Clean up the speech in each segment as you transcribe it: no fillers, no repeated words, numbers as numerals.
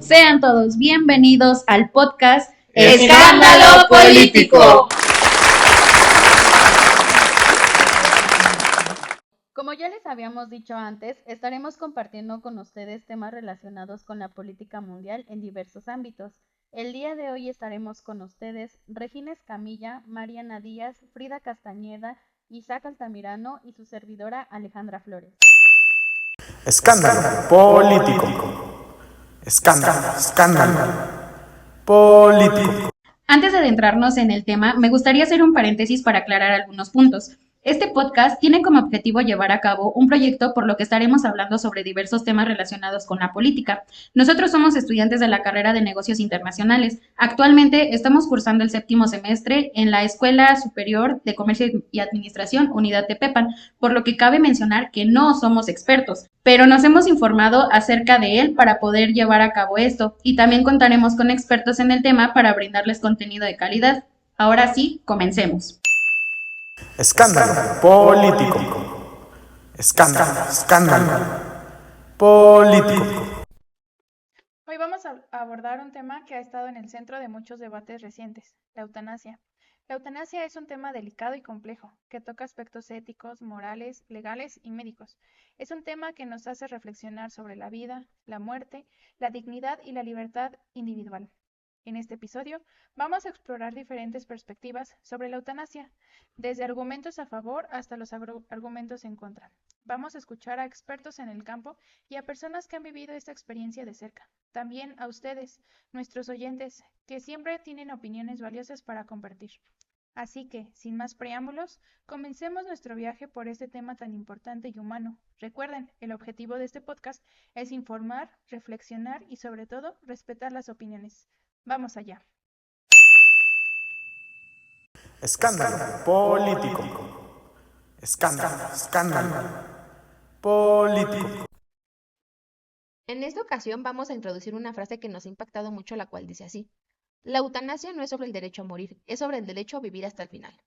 Sean todos bienvenidos al podcast Escándalo Político. Como ya les habíamos dicho antes, estaremos compartiendo con ustedes temas relacionados con la política mundial en diversos ámbitos. El día de hoy estaremos con ustedes Regina Escamilla, Mariana Díaz, Frida Castañeda, Isaac Altamirano y su servidora Alejandra Flores. Escándalo político. Escándalo político. Antes de adentrarnos en el tema, me gustaría hacer un paréntesis para aclarar algunos puntos. Este podcast tiene como objetivo llevar a cabo un proyecto por lo que estaremos hablando sobre diversos temas relacionados con la política. Nosotros somos estudiantes de la carrera de Negocios Internacionales. Actualmente estamos cursando el 7º semestre en la Escuela Superior de Comercio y Administración, Unidad Tepepan, por lo que cabe mencionar que no somos expertos, pero nos hemos informado acerca de él para poder llevar a cabo esto, y también contaremos con expertos en el tema para brindarles contenido de calidad. Ahora sí, comencemos. Escándalo político. Escándalo político. Hoy vamos a abordar un tema que ha estado en el centro de muchos debates recientes, la eutanasia. La eutanasia es un tema delicado y complejo, que toca aspectos éticos, morales, legales y médicos. Es un tema que nos hace reflexionar sobre la vida, la muerte, la dignidad y la libertad individual. En este episodio vamos a explorar diferentes perspectivas sobre la eutanasia, desde argumentos a favor hasta los argumentos en contra. Vamos a escuchar a expertos en el campo y a personas que han vivido esta experiencia de cerca. También a ustedes, nuestros oyentes, que siempre tienen opiniones valiosas para compartir. Así que, sin más preámbulos, comencemos nuestro viaje por este tema tan importante y humano. Recuerden, el objetivo de este podcast es informar, reflexionar y sobre todo, respetar las opiniones. Vamos allá. Escándalo político. Escándalo político. En esta ocasión vamos a introducir una frase que nos ha impactado mucho, la cual dice así: la eutanasia no es sobre el derecho a morir, es sobre el derecho a vivir hasta el final.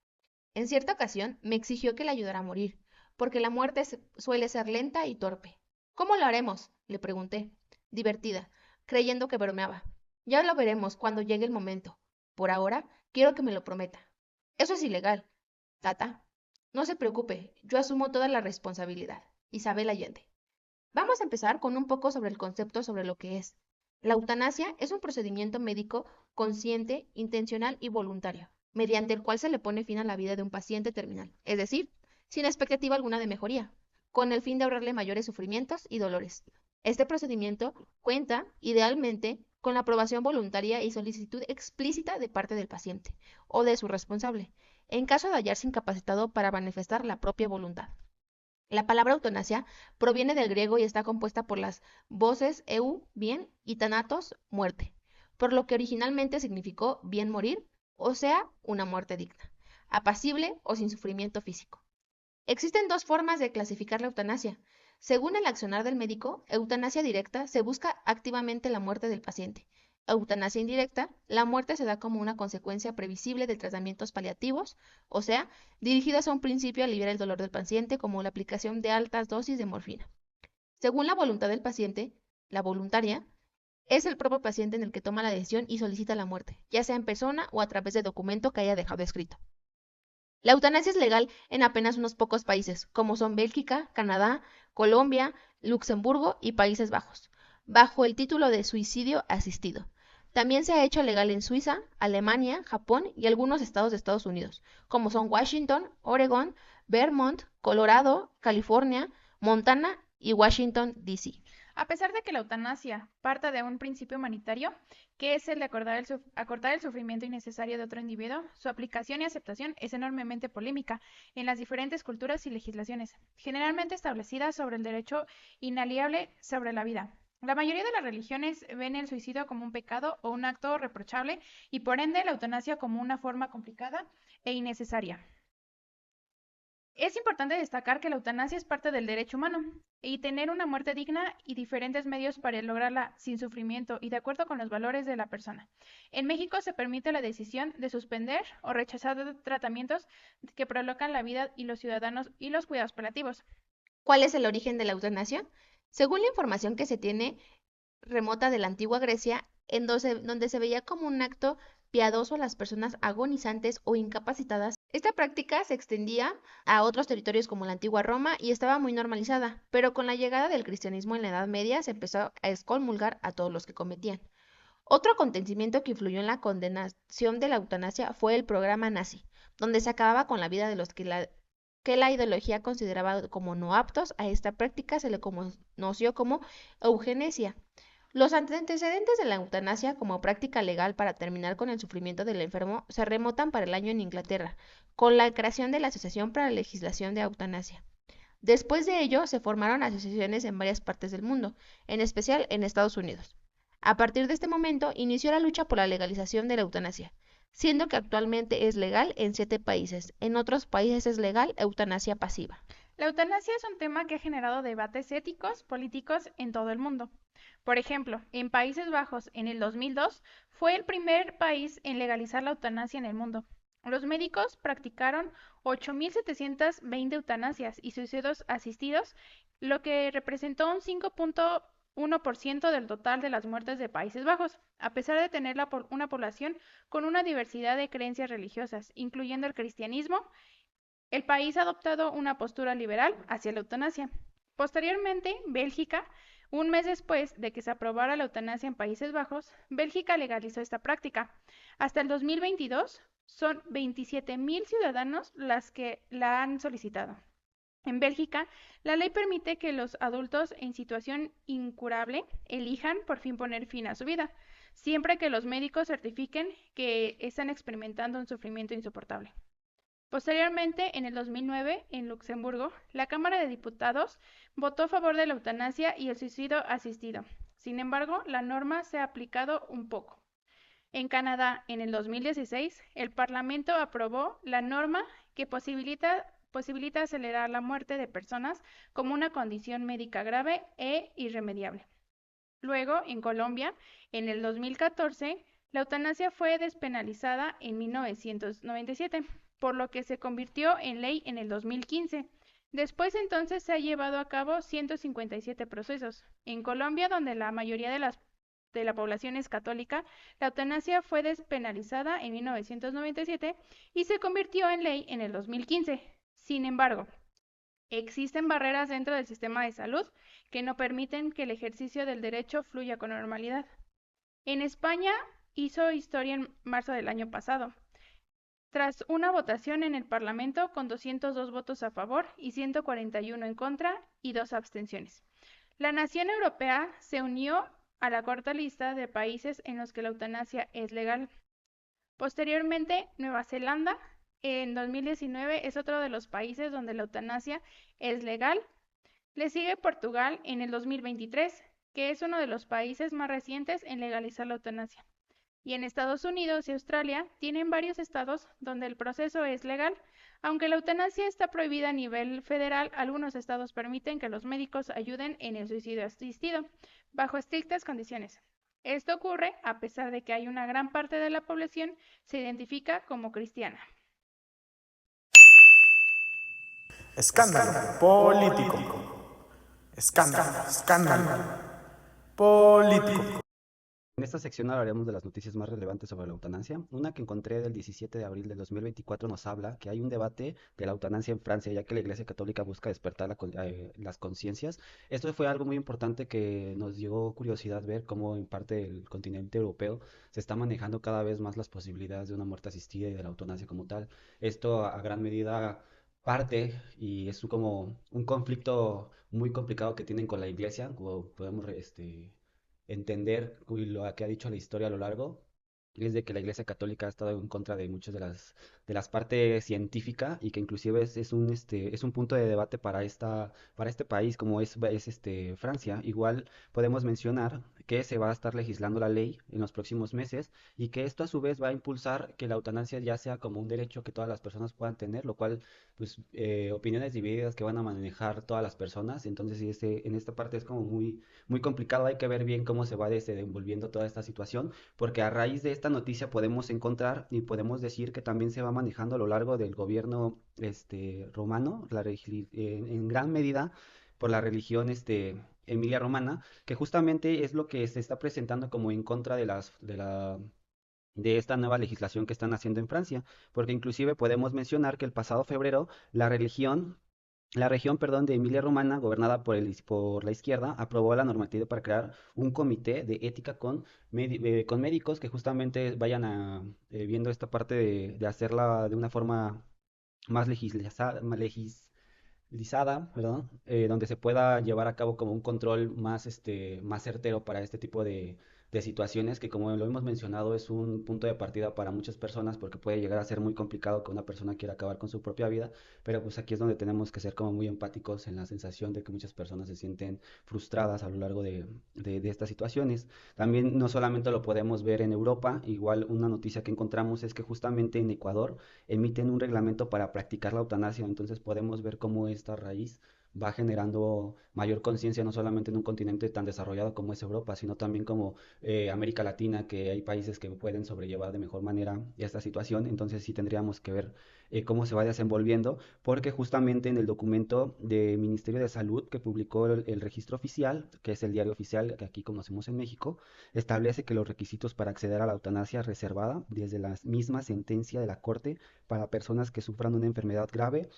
En cierta ocasión me exigió que le ayudara a morir, porque la muerte suele ser lenta y torpe. ¿Cómo lo haremos?, le pregunté, divertida, creyendo que bromeaba. Ya lo veremos cuando llegue el momento. Por ahora, quiero que me lo prometa. Eso es ilegal. Tata, no se preocupe, yo asumo toda la responsabilidad. Isabel Allende. Vamos a empezar con un poco sobre el concepto sobre lo que es. La eutanasia es un procedimiento médico consciente, intencional y voluntario, mediante el cual se le pone fin a la vida de un paciente terminal, es decir, sin expectativa alguna de mejoría, con el fin de ahorrarle mayores sufrimientos y dolores. Este procedimiento cuenta, idealmente, con la aprobación voluntaria y solicitud explícita de parte del paciente o de su responsable, en caso de hallarse incapacitado para manifestar la propia voluntad. La palabra eutanasia proviene del griego y está compuesta por las voces eu, bien, y thanatos, muerte, por lo que originalmente significó bien morir, o sea, una muerte digna, apacible o sin sufrimiento físico. Existen dos formas de clasificar la eutanasia. Según el accionar del médico, eutanasia directa se busca activamente la muerte del paciente. Eutanasia indirecta, la muerte se da como una consecuencia previsible de tratamientos paliativos, o sea, dirigidos a un principio a aliviar el dolor del paciente, como la aplicación de altas dosis de morfina. Según la voluntad del paciente, la voluntaria, es el propio paciente en el que toma la decisión y solicita la muerte, ya sea en persona o a través de documento que haya dejado escrito. La eutanasia es legal en apenas unos pocos países, como son Bélgica, Canadá, Colombia, Luxemburgo y Países Bajos, bajo el título de suicidio asistido. También se ha hecho legal en Suiza, Alemania, Japón y algunos estados de Estados Unidos, como son Washington, Oregón, Vermont, Colorado, California, Montana y Washington, D.C. A pesar de que la eutanasia parta de un principio humanitario, que es el de acortar el sufrimiento innecesario de otro individuo, su aplicación y aceptación es enormemente polémica en las diferentes culturas y legislaciones, generalmente establecidas sobre el derecho inalienable sobre la vida. La mayoría de las religiones ven el suicidio como un pecado o un acto reprochable y por ende la eutanasia como una forma complicada e innecesaria. Es importante destacar que la eutanasia es parte del derecho humano y tener una muerte digna y diferentes medios para lograrla sin sufrimiento y de acuerdo con los valores de la persona. En México se permite la decisión de suspender o rechazar tratamientos que prolongan la vida y los ciudadanos y los cuidados paliativos. ¿Cuál es el origen de la eutanasia? Según la información que se tiene, remota de la antigua Grecia, donde se veía como un acto piadoso a las personas agonizantes o incapacitadas. Esta práctica se extendía a otros territorios como la antigua Roma y estaba muy normalizada, pero con la llegada del cristianismo en la Edad Media se empezó a excomulgar a todos los que cometían. Otro acontecimiento que influyó en la condenación de la eutanasia fue el programa nazi, donde se acababa con la vida de los que la ideología consideraba como no aptos a esta práctica, se le conoció como eugenesia. Los antecedentes de la eutanasia como práctica legal para terminar con el sufrimiento del enfermo se remontan para el año en Inglaterra, con la creación de la Asociación para la Legislación de Eutanasia. Después de ello, se formaron asociaciones en varias partes del mundo, en especial en Estados Unidos. A partir de este momento, inició la lucha por la legalización de la eutanasia, siendo que actualmente es legal en 7 países. En otros países es legal eutanasia pasiva. La eutanasia es un tema que ha generado debates éticos, políticos en todo el mundo. Por ejemplo, en Países Bajos, en el 2002, fue el primer país en legalizar la eutanasia en el mundo. Los médicos practicaron 8.720 eutanasias y suicidios asistidos, lo que representó un 5.1% del total de las muertes de Países Bajos, a pesar de tener una población con una diversidad de creencias religiosas, incluyendo el cristianismo. El país ha adoptado una postura liberal hacia la eutanasia. Posteriormente, Bélgica, un mes después de que se aprobara la eutanasia en Países Bajos, Bélgica legalizó esta práctica. Hasta el 2022 son 27.000 ciudadanos las que la han solicitado. En Bélgica, la ley permite que los adultos en situación incurable elijan por fin poner fin a su vida, siempre que los médicos certifiquen que están experimentando un sufrimiento insoportable. Posteriormente, en el 2009, en Luxemburgo, la Cámara de Diputados votó a favor de la eutanasia y el suicidio asistido. Sin embargo, la norma se ha aplicado un poco. En Canadá, en el 2016, el Parlamento aprobó la norma que posibilita acelerar la muerte de personas como una condición médica grave e irremediable. Luego, en Colombia, en el 2014, la eutanasia fue despenalizada en 1997, por lo que se convirtió en ley en el 2015. Después entonces se ha llevado a cabo 157 procesos. En Colombia, donde la mayoría de la población es católica, la eutanasia fue despenalizada en 1997 y se convirtió en ley en el 2015. Sin embargo, existen barreras dentro del sistema de salud que no permiten que el ejercicio del derecho fluya con normalidad. En España hizo historia en marzo del año pasado, tras una votación en el Parlamento con 202 votos a favor y 141 en contra y 2 abstenciones. La nación europea se unió a la corta lista de países en los que la eutanasia es legal. Posteriormente, Nueva Zelanda en 2019 es otro de los países donde la eutanasia es legal. Le sigue Portugal en el 2023, que es uno de los países más recientes en legalizar la eutanasia. Y en Estados Unidos y Australia tienen varios estados donde el proceso es legal. Aunque la eutanasia está prohibida a nivel federal, algunos estados permiten que los médicos ayuden en el suicidio asistido, bajo estrictas condiciones. Esto ocurre a pesar de que hay una gran parte de la población se identifica como cristiana. Escándalo político. Escándalo político. En esta sección hablaremos de las noticias más relevantes sobre la eutanasia. Una que encontré del 17 de abril del 2024 nos habla que hay un debate de la eutanasia en Francia, ya que la Iglesia Católica busca despertar las conciencias. Esto fue algo muy importante que nos dio curiosidad ver cómo en parte del continente europeo se está manejando cada vez más las posibilidades de una muerte asistida y de la eutanasia como tal. Esto a gran medida parte y es como un conflicto muy complicado que tienen con la Iglesia, como podemos entender lo que ha dicho la historia a lo largo, es de que la Iglesia Católica ha estado en contra de muchas de las partes científicas y que inclusive es un punto de debate para este país como es Francia. Igual podemos mencionar que se va a estar legislando la ley en los próximos meses y que esto a su vez va a impulsar que la eutanasia ya sea como un derecho que todas las personas puedan tener, lo cual pues opiniones divididas que van a manejar todas las personas. Entonces sí, en esta parte es como muy complicado, hay que ver bien cómo se va desenvolviendo toda esta situación, porque a raíz de esta noticia podemos encontrar y podemos decir que también se va manejando a lo largo del gobierno romano, en gran medida por la religión Emilia-Romana, que justamente es lo que se está presentando como en contra de esta nueva legislación que están haciendo en Francia, porque inclusive podemos mencionar que el pasado febrero la región, perdón, de Emilia-Romagna, gobernada por la izquierda, aprobó la normativa para crear un comité de ética con médicos que justamente vayan viendo esta parte de hacerla de una forma más legislizada, perdón, donde se pueda llevar a cabo como un control más certero para este tipo de situaciones que, como lo hemos mencionado, es un punto de partida para muchas personas porque puede llegar a ser muy complicado que una persona quiera acabar con su propia vida, pero pues aquí es donde tenemos que ser como muy empáticos en la sensación de que muchas personas se sienten frustradas a lo largo de estas situaciones. También no solamente lo podemos ver en Europa, igual una noticia que encontramos es que justamente en Ecuador emiten un reglamento para practicar la eutanasia, entonces podemos ver cómo esta raíz va generando mayor conciencia no solamente en un continente tan desarrollado como es Europa, sino también como América Latina, que hay países que pueden sobrellevar de mejor manera esta situación, entonces sí tendríamos que ver cómo se va desenvolviendo, porque justamente en el documento del Ministerio de Salud que publicó el registro oficial, que es el diario oficial que aquí conocemos en México, establece que los requisitos para acceder a la eutanasia reservada desde la misma sentencia de la Corte para personas que sufran una enfermedad grave.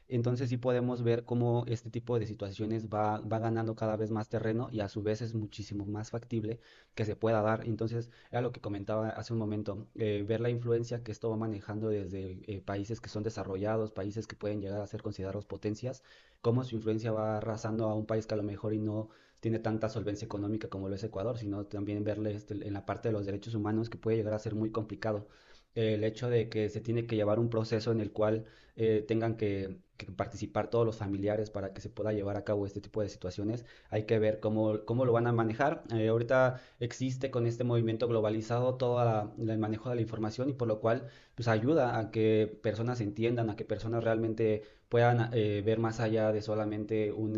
Entonces sí podemos ver cómo este tipo de situaciones va ganando cada vez más terreno y a su vez es muchísimo más factible que se pueda dar. Entonces era lo que comentaba hace un momento, ver la influencia que esto va manejando desde países que son desarrollados, países que pueden llegar a ser considerados potencias, cómo su influencia va arrasando a un país que a lo mejor y no tiene tanta solvencia económica como lo es Ecuador, sino también verle en la parte de los derechos humanos que puede llegar a ser muy complicado. El hecho de que se tiene que llevar un proceso en el cual tengan que participar todos los familiares para que se pueda llevar a cabo este tipo de situaciones, hay que ver cómo lo van a manejar. Ahorita existe con este movimiento globalizado todo el manejo de la información y por lo cual pues ayuda a que personas entiendan, a que personas realmente puedan ver más allá de solamente un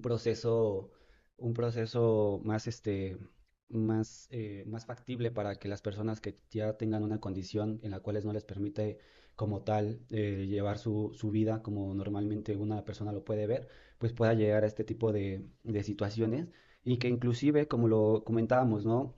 proceso, un proceso más factible para que las personas que ya tengan una condición en la cual no les permite como tal llevar su vida como normalmente una persona lo puede ver, pues pueda llegar a este tipo de situaciones y que inclusive, como lo comentábamos, ¿no?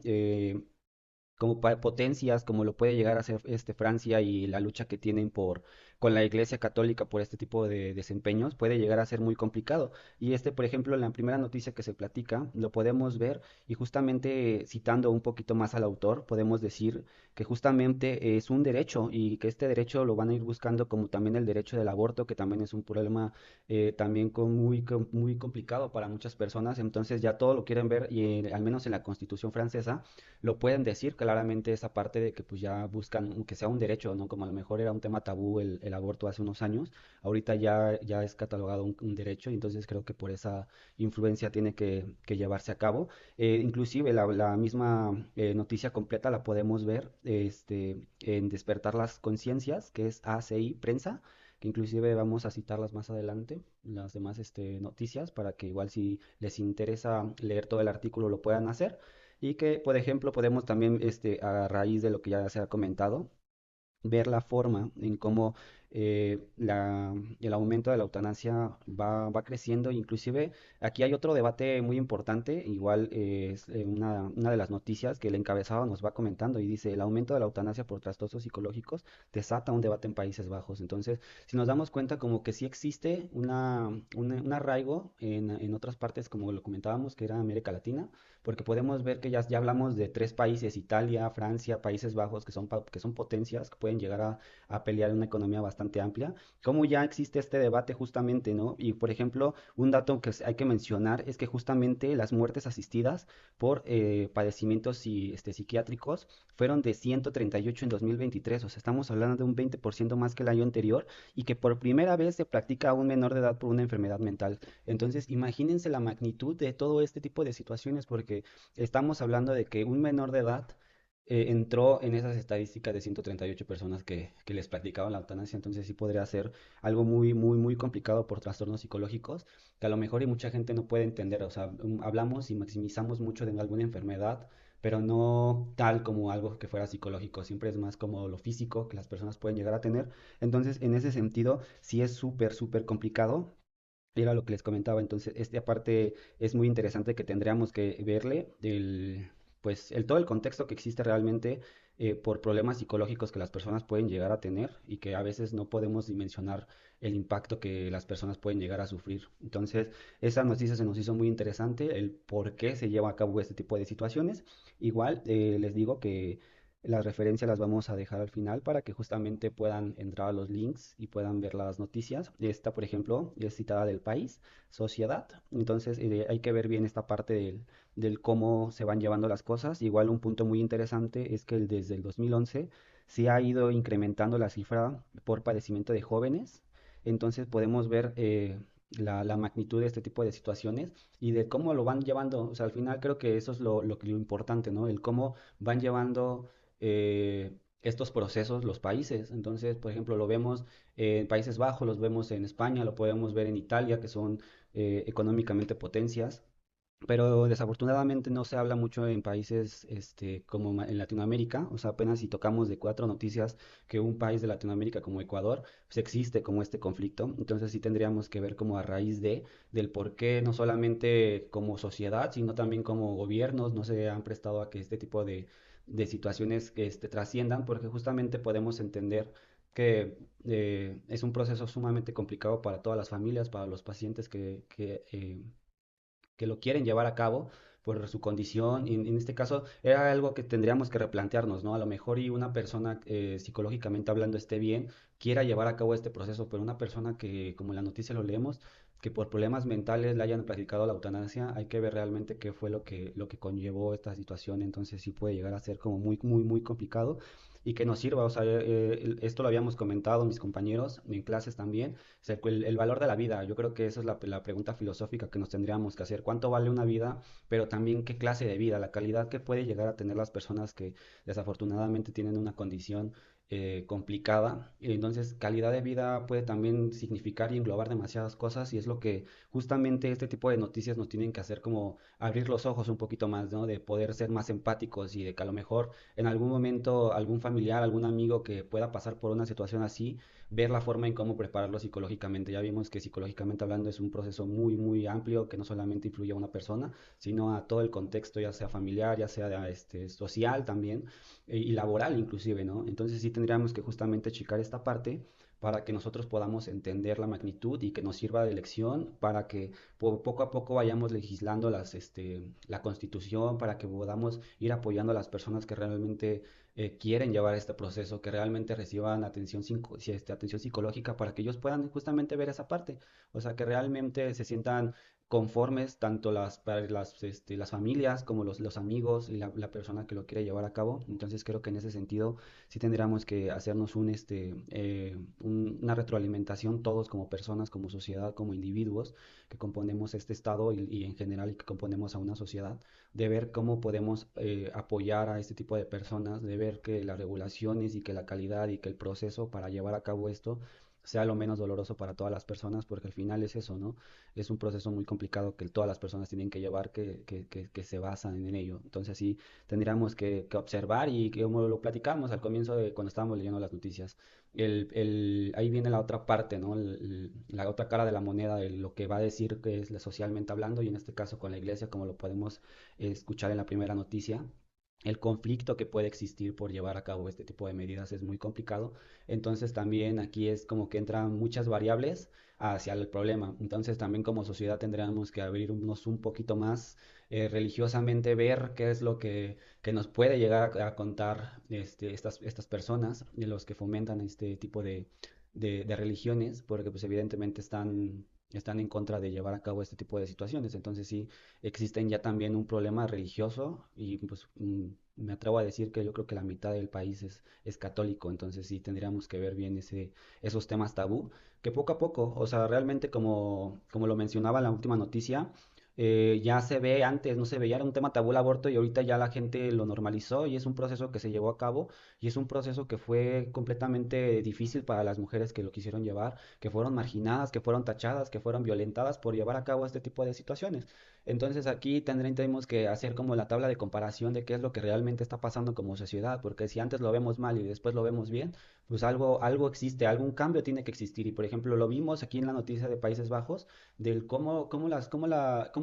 Como potencias, como lo puede llegar a ser Francia y la lucha que tienen con la Iglesia Católica por este tipo de desempeños, puede llegar a ser muy complicado. Y por ejemplo, en la primera noticia que se platica, lo podemos ver y justamente citando un poquito más al autor, podemos decir que justamente es un derecho y que este derecho lo van a ir buscando como también el derecho del aborto, que también es un problema también muy complicado para muchas personas. Entonces ya todo lo quieren ver y al menos en la Constitución francesa lo pueden decir claramente esa parte de que pues ya buscan que sea un derecho, ¿no? Como a lo mejor era un tema tabú el aborto hace unos años, ahorita ya es catalogado un derecho y entonces creo que por esa influencia tiene que llevarse a cabo. Inclusive la misma noticia completa la podemos ver en Despertar las Conciencias, que es ACI Prensa, que inclusive vamos a citarlas más adelante, las demás noticias, para que igual si les interesa leer todo el artículo lo puedan hacer. Y que, por ejemplo, podemos también, a raíz de lo que ya se ha comentado, ver la forma en cómo el aumento de la eutanasia va creciendo. Inclusive aquí hay otro debate muy importante, igual es una de las noticias que el encabezado nos va comentando y dice, el aumento de la eutanasia por trastornos psicológicos desata un debate en Países Bajos. Entonces, si nos damos cuenta como que sí existe un arraigo en otras partes, como lo comentábamos, que era América Latina, porque podemos ver que ya hablamos de tres países, Italia, Francia, Países Bajos, que son potencias, que pueden llegar a pelear en una economía bastante amplia, como ya existe este debate justamente, ¿no? Y por ejemplo, un dato que hay que mencionar es que justamente las muertes asistidas por padecimientos psiquiátricos fueron de 138 en 2023, o sea, estamos hablando de un 20% más que el año anterior y que por primera vez se practica a un menor de edad por una enfermedad mental. Entonces, imagínense la magnitud de todo este tipo de situaciones, porque estamos hablando de que un menor de edad entró en esas estadísticas de 138 personas que les practicaban la eutanasia, entonces sí podría ser algo muy, muy, muy complicado por trastornos psicológicos, que a lo mejor y mucha gente no puede entender, o sea, hablamos y maximizamos mucho de alguna enfermedad, pero no tal como algo que fuera psicológico, siempre es más como lo físico que las personas pueden llegar a tener, entonces en ese sentido sí es súper, súper complicado Era lo que les comentaba, entonces esta parte es muy interesante que tendríamos que verle pues todo el contexto que existe realmente por problemas psicológicos que las personas pueden llegar a tener y que a veces no podemos dimensionar el impacto que las personas pueden llegar a sufrir. Entonces, esa noticia se nos hizo muy interesante, el por qué se lleva a cabo este tipo de situaciones. Igual les digo que las referencias las vamos a dejar al final para que justamente puedan entrar a los links y puedan ver las noticias. Esta, por ejemplo, es citada del país, sociedad. Entonces hay que ver bien esta parte del cómo se van llevando las cosas. Igual un punto muy interesante es que desde el 2011 se ha ido incrementando la cifra por padecimiento de jóvenes. Entonces podemos ver la magnitud de este tipo de situaciones y de cómo lo van llevando. O sea, al final creo que eso es lo importante, ¿no? El cómo van llevando estos procesos los países. Entonces, por ejemplo, lo vemos en Países Bajos, los vemos en España, lo podemos ver en Italia, que son económicamente potencias. Pero desafortunadamente no se habla mucho en países como en Latinoamérica, o sea, apenas si tocamos de cuatro noticias que un país de Latinoamérica como Ecuador, pues existe como este conflicto, entonces sí tendríamos que ver como a raíz del por qué no solamente como sociedad, sino también como gobiernos no se han prestado a que este tipo de situaciones que trasciendan, porque justamente podemos entender que es un proceso sumamente complicado para todas las familias, para los pacientes que lo quieren llevar a cabo por su condición. Y en este caso era algo que tendríamos que replantearnos, ¿no? A lo mejor y una persona psicológicamente hablando esté bien, quiera llevar a cabo este proceso, pero una persona que, como en la noticia lo leemos, que por problemas mentales le hayan practicado la eutanasia, hay que ver realmente qué fue lo que conllevó esta situación. Entonces sí puede llegar a ser como muy, muy, muy complicado y que nos sirva. O sea, esto lo habíamos comentado mis compañeros en clases también, o sea, el valor de la vida. Yo creo que esa es la pregunta filosófica que nos tendríamos que hacer. ¿Cuánto vale una vida? Pero también qué clase de vida, la calidad que puede llegar a tener las personas que desafortunadamente tienen una condición complicada. Y entonces, calidad de vida puede también significar y englobar demasiadas cosas y es lo que justamente este tipo de noticias nos tienen que hacer como abrir los ojos un poquito más, ¿no? De poder ser más empáticos y de que a lo mejor en algún momento algún familiar, algún amigo que pueda pasar por una situación así, ver la forma en cómo prepararlo psicológicamente. Ya vimos que psicológicamente hablando es un proceso muy, muy amplio que no solamente influye a una persona, sino a todo el contexto, ya sea familiar, ya sea social también y laboral inclusive, ¿no? Entonces sí tendríamos que justamente checar esta parte para que nosotros podamos entender la magnitud y que nos sirva de lección para que poco a poco vayamos legislando la constitución, para que podamos ir apoyando a las personas que realmente quieren llevar este proceso, que realmente reciban atención psicológica para que ellos puedan justamente ver esa parte, o sea, que realmente se sientan conformes tanto las familias como los amigos y la persona que lo quiere llevar a cabo. Entonces creo que en ese sentido sí tendríamos que hacernos una retroalimentación todos como personas, como sociedad, como individuos que componemos este estado y en general y que componemos a una sociedad, de ver cómo podemos apoyar a este tipo de personas, de ver que las regulaciones y que la calidad y que el proceso para llevar a cabo esto sea lo menos doloroso para todas las personas, porque al final es eso, ¿no? Es un proceso muy complicado que todas las personas tienen que llevar, que se basan en ello. Entonces sí, tendríamos que observar y que como lo platicamos al comienzo de cuando estábamos leyendo las noticias, ahí viene la otra parte, ¿no? La otra cara de la moneda de lo que va a decir que es socialmente hablando y en este caso con la iglesia, como lo podemos escuchar en la primera noticia. El conflicto que puede existir por llevar a cabo este tipo de medidas es muy complicado. Entonces también aquí es como que entran muchas variables hacia el problema. Entonces también como sociedad tendríamos que abrirnos un poquito más religiosamente, ver qué es lo que nos puede llegar a contar estas personas, de los que fomentan este tipo de religiones, porque pues evidentemente están en contra de llevar a cabo este tipo de situaciones. Entonces sí existen ya también un problema religioso y pues me atrevo a decir que yo creo que la mitad del país es católico, entonces sí tendríamos que ver bien esos temas tabú, que poco a poco, o sea, realmente como lo mencionaba en la última noticia, ya se ve antes, no se veía, era un tema tabú el aborto y ahorita ya la gente lo normalizó y es un proceso que se llevó a cabo y es un proceso que fue completamente difícil para las mujeres que lo quisieron llevar, que fueron marginadas, que fueron tachadas, que fueron violentadas por llevar a cabo este tipo de situaciones. Entonces aquí tenemos que hacer como la tabla de comparación de qué es lo que realmente está pasando como sociedad, porque si antes lo vemos mal y después lo vemos bien, pues algo existe, algún cambio tiene que existir. Y por ejemplo, lo vimos aquí en la noticia de Países Bajos, del cómo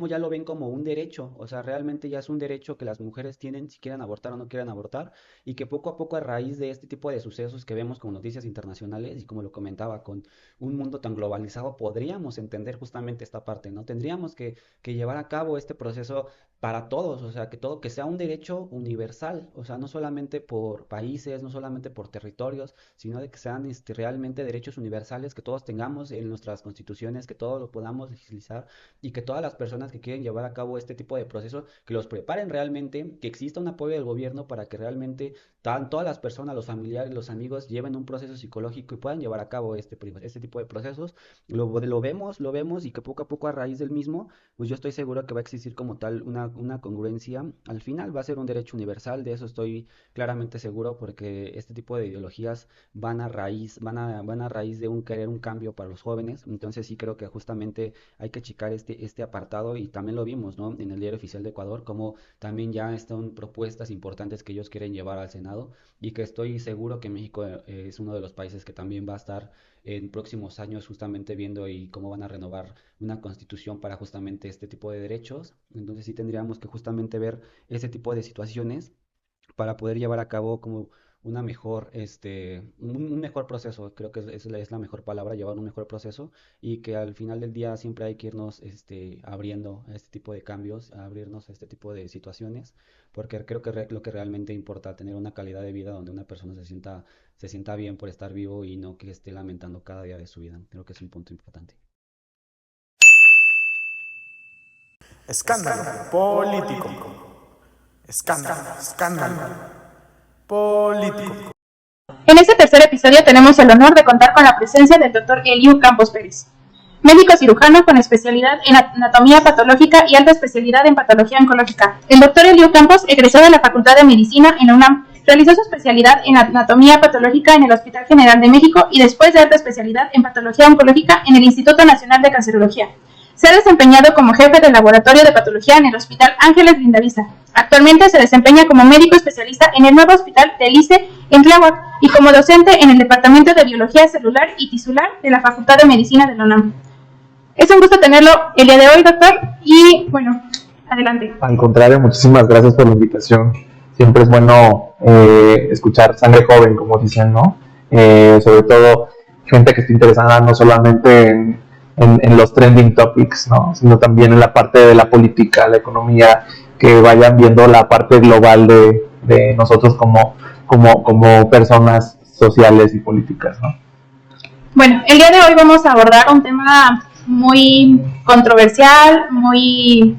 ya lo ven como un derecho, o sea, realmente ya es un derecho que las mujeres tienen si quieren abortar o no quieren abortar, y que poco a poco a raíz de este tipo de sucesos que vemos con noticias internacionales, y como lo comentaba, con un mundo tan globalizado, podríamos entender justamente esta parte, ¿no? Tendríamos que llevar a cabo este proceso para todos, o sea, que sea un derecho universal, o sea, no solamente por países, no solamente por territorios, sino de que sean realmente derechos universales que todos tengamos en nuestras constituciones, que todos lo podamos legislar y que todas las personas que quieren llevar a cabo este tipo de procesos, que los preparen realmente, que exista un apoyo del gobierno para que realmente todas las personas, los familiares, los amigos, lleven un proceso psicológico y puedan llevar a cabo este tipo de procesos. Lo vemos y que poco a poco a raíz del mismo, pues yo estoy seguro que va a existir como tal una congruencia. Al final va a ser un derecho universal, de eso estoy claramente seguro, porque este tipo de ideologías van a raíz de querer un cambio para los jóvenes. Entonces sí creo que justamente hay que checar este apartado y también lo vimos, ¿no? En el Diario Oficial de Ecuador, como también ya están propuestas importantes que ellos quieren llevar al Senado y que estoy seguro que México es uno de los países que también va a estar en próximos años justamente viendo y cómo van a renovar una constitución para justamente este tipo de derechos. Entonces sí tendríamos que justamente ver ese tipo de situaciones para poder llevar a cabo como un mejor proceso. Creo que es la mejor palabra, llevar un mejor proceso, y que al final del día siempre hay que irnos abriendo a este tipo de cambios, a abrirnos a este tipo de situaciones, porque creo que lo que realmente importa, tener una calidad de vida donde una persona se sienta bien por estar vivo y no que esté lamentando cada día de su vida. Creo que es un punto importante. Escándalo político. Escándalo político. En este tercer episodio tenemos el honor de contar con la presencia del Dr. Eliu Campos Pérez, médico cirujano con especialidad en anatomía patológica y alta especialidad en patología oncológica. El Dr. Eliu Campos egresó de la Facultad de Medicina en la UNAM, realizó su especialidad en anatomía patológica en el Hospital General de México y después de alta especialidad en patología oncológica en el Instituto Nacional de Cancerología. Se ha desempeñado como jefe del laboratorio de patología en el Hospital Ángeles Lindavista. Actualmente se desempeña como médico especialista en el nuevo Hospital del ICE en Tláhuac y como docente en el Departamento de Biología Celular y Tisular de la Facultad de Medicina de la UNAM. Es un gusto tenerlo el día de hoy, doctor, y bueno, adelante. Al contrario, muchísimas gracias por la invitación. Siempre es bueno escuchar sangre joven, como dicen, ¿no? Sobre todo gente que esté interesada no solamente en los trending topics, ¿no? Sino también en la parte de la política, la economía, que vayan viendo la parte global de nosotros como personas sociales y políticas, ¿no? Bueno, el día de hoy vamos a abordar un tema muy controversial, muy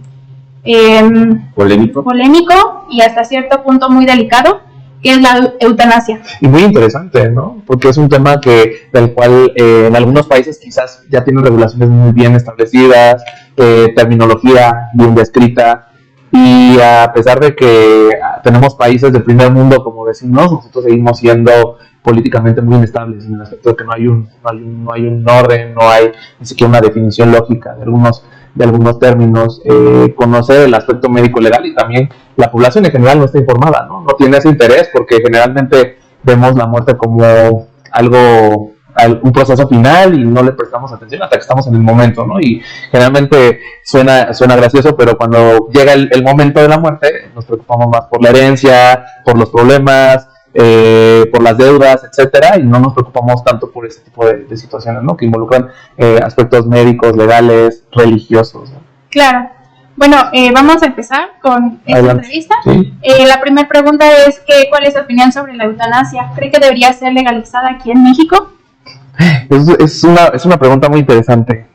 polémico y hasta cierto punto muy delicado, que es la eutanasia. Y muy interesante, ¿no? Porque es un tema del cual en algunos países quizás ya tienen regulaciones muy bien establecidas, terminología bien descrita, y a pesar de que tenemos países del primer mundo como vecinos, nosotros seguimos siendo políticamente muy inestables en el aspecto de que no hay un orden, no hay ni siquiera una definición lógica de algunos términos. Conocer el aspecto médico legal, y también la población en general no está informada, no tiene ese interés, porque generalmente vemos la muerte como un proceso final y no le prestamos atención hasta que estamos en el momento, ¿no? Y generalmente suena gracioso, pero cuando llega el momento de la muerte nos preocupamos más por la herencia, por los problemas, por las deudas, etcétera, y no nos preocupamos tanto por ese tipo de situaciones, ¿no? Que involucran aspectos médicos, legales, religiosos, ¿no? Claro. Bueno, vamos a empezar con esta entrevista. Sí. La primera pregunta es ¿cuál es su opinión sobre la eutanasia? ¿Cree que debería ser legalizada aquí en México? Es una pregunta muy interesante.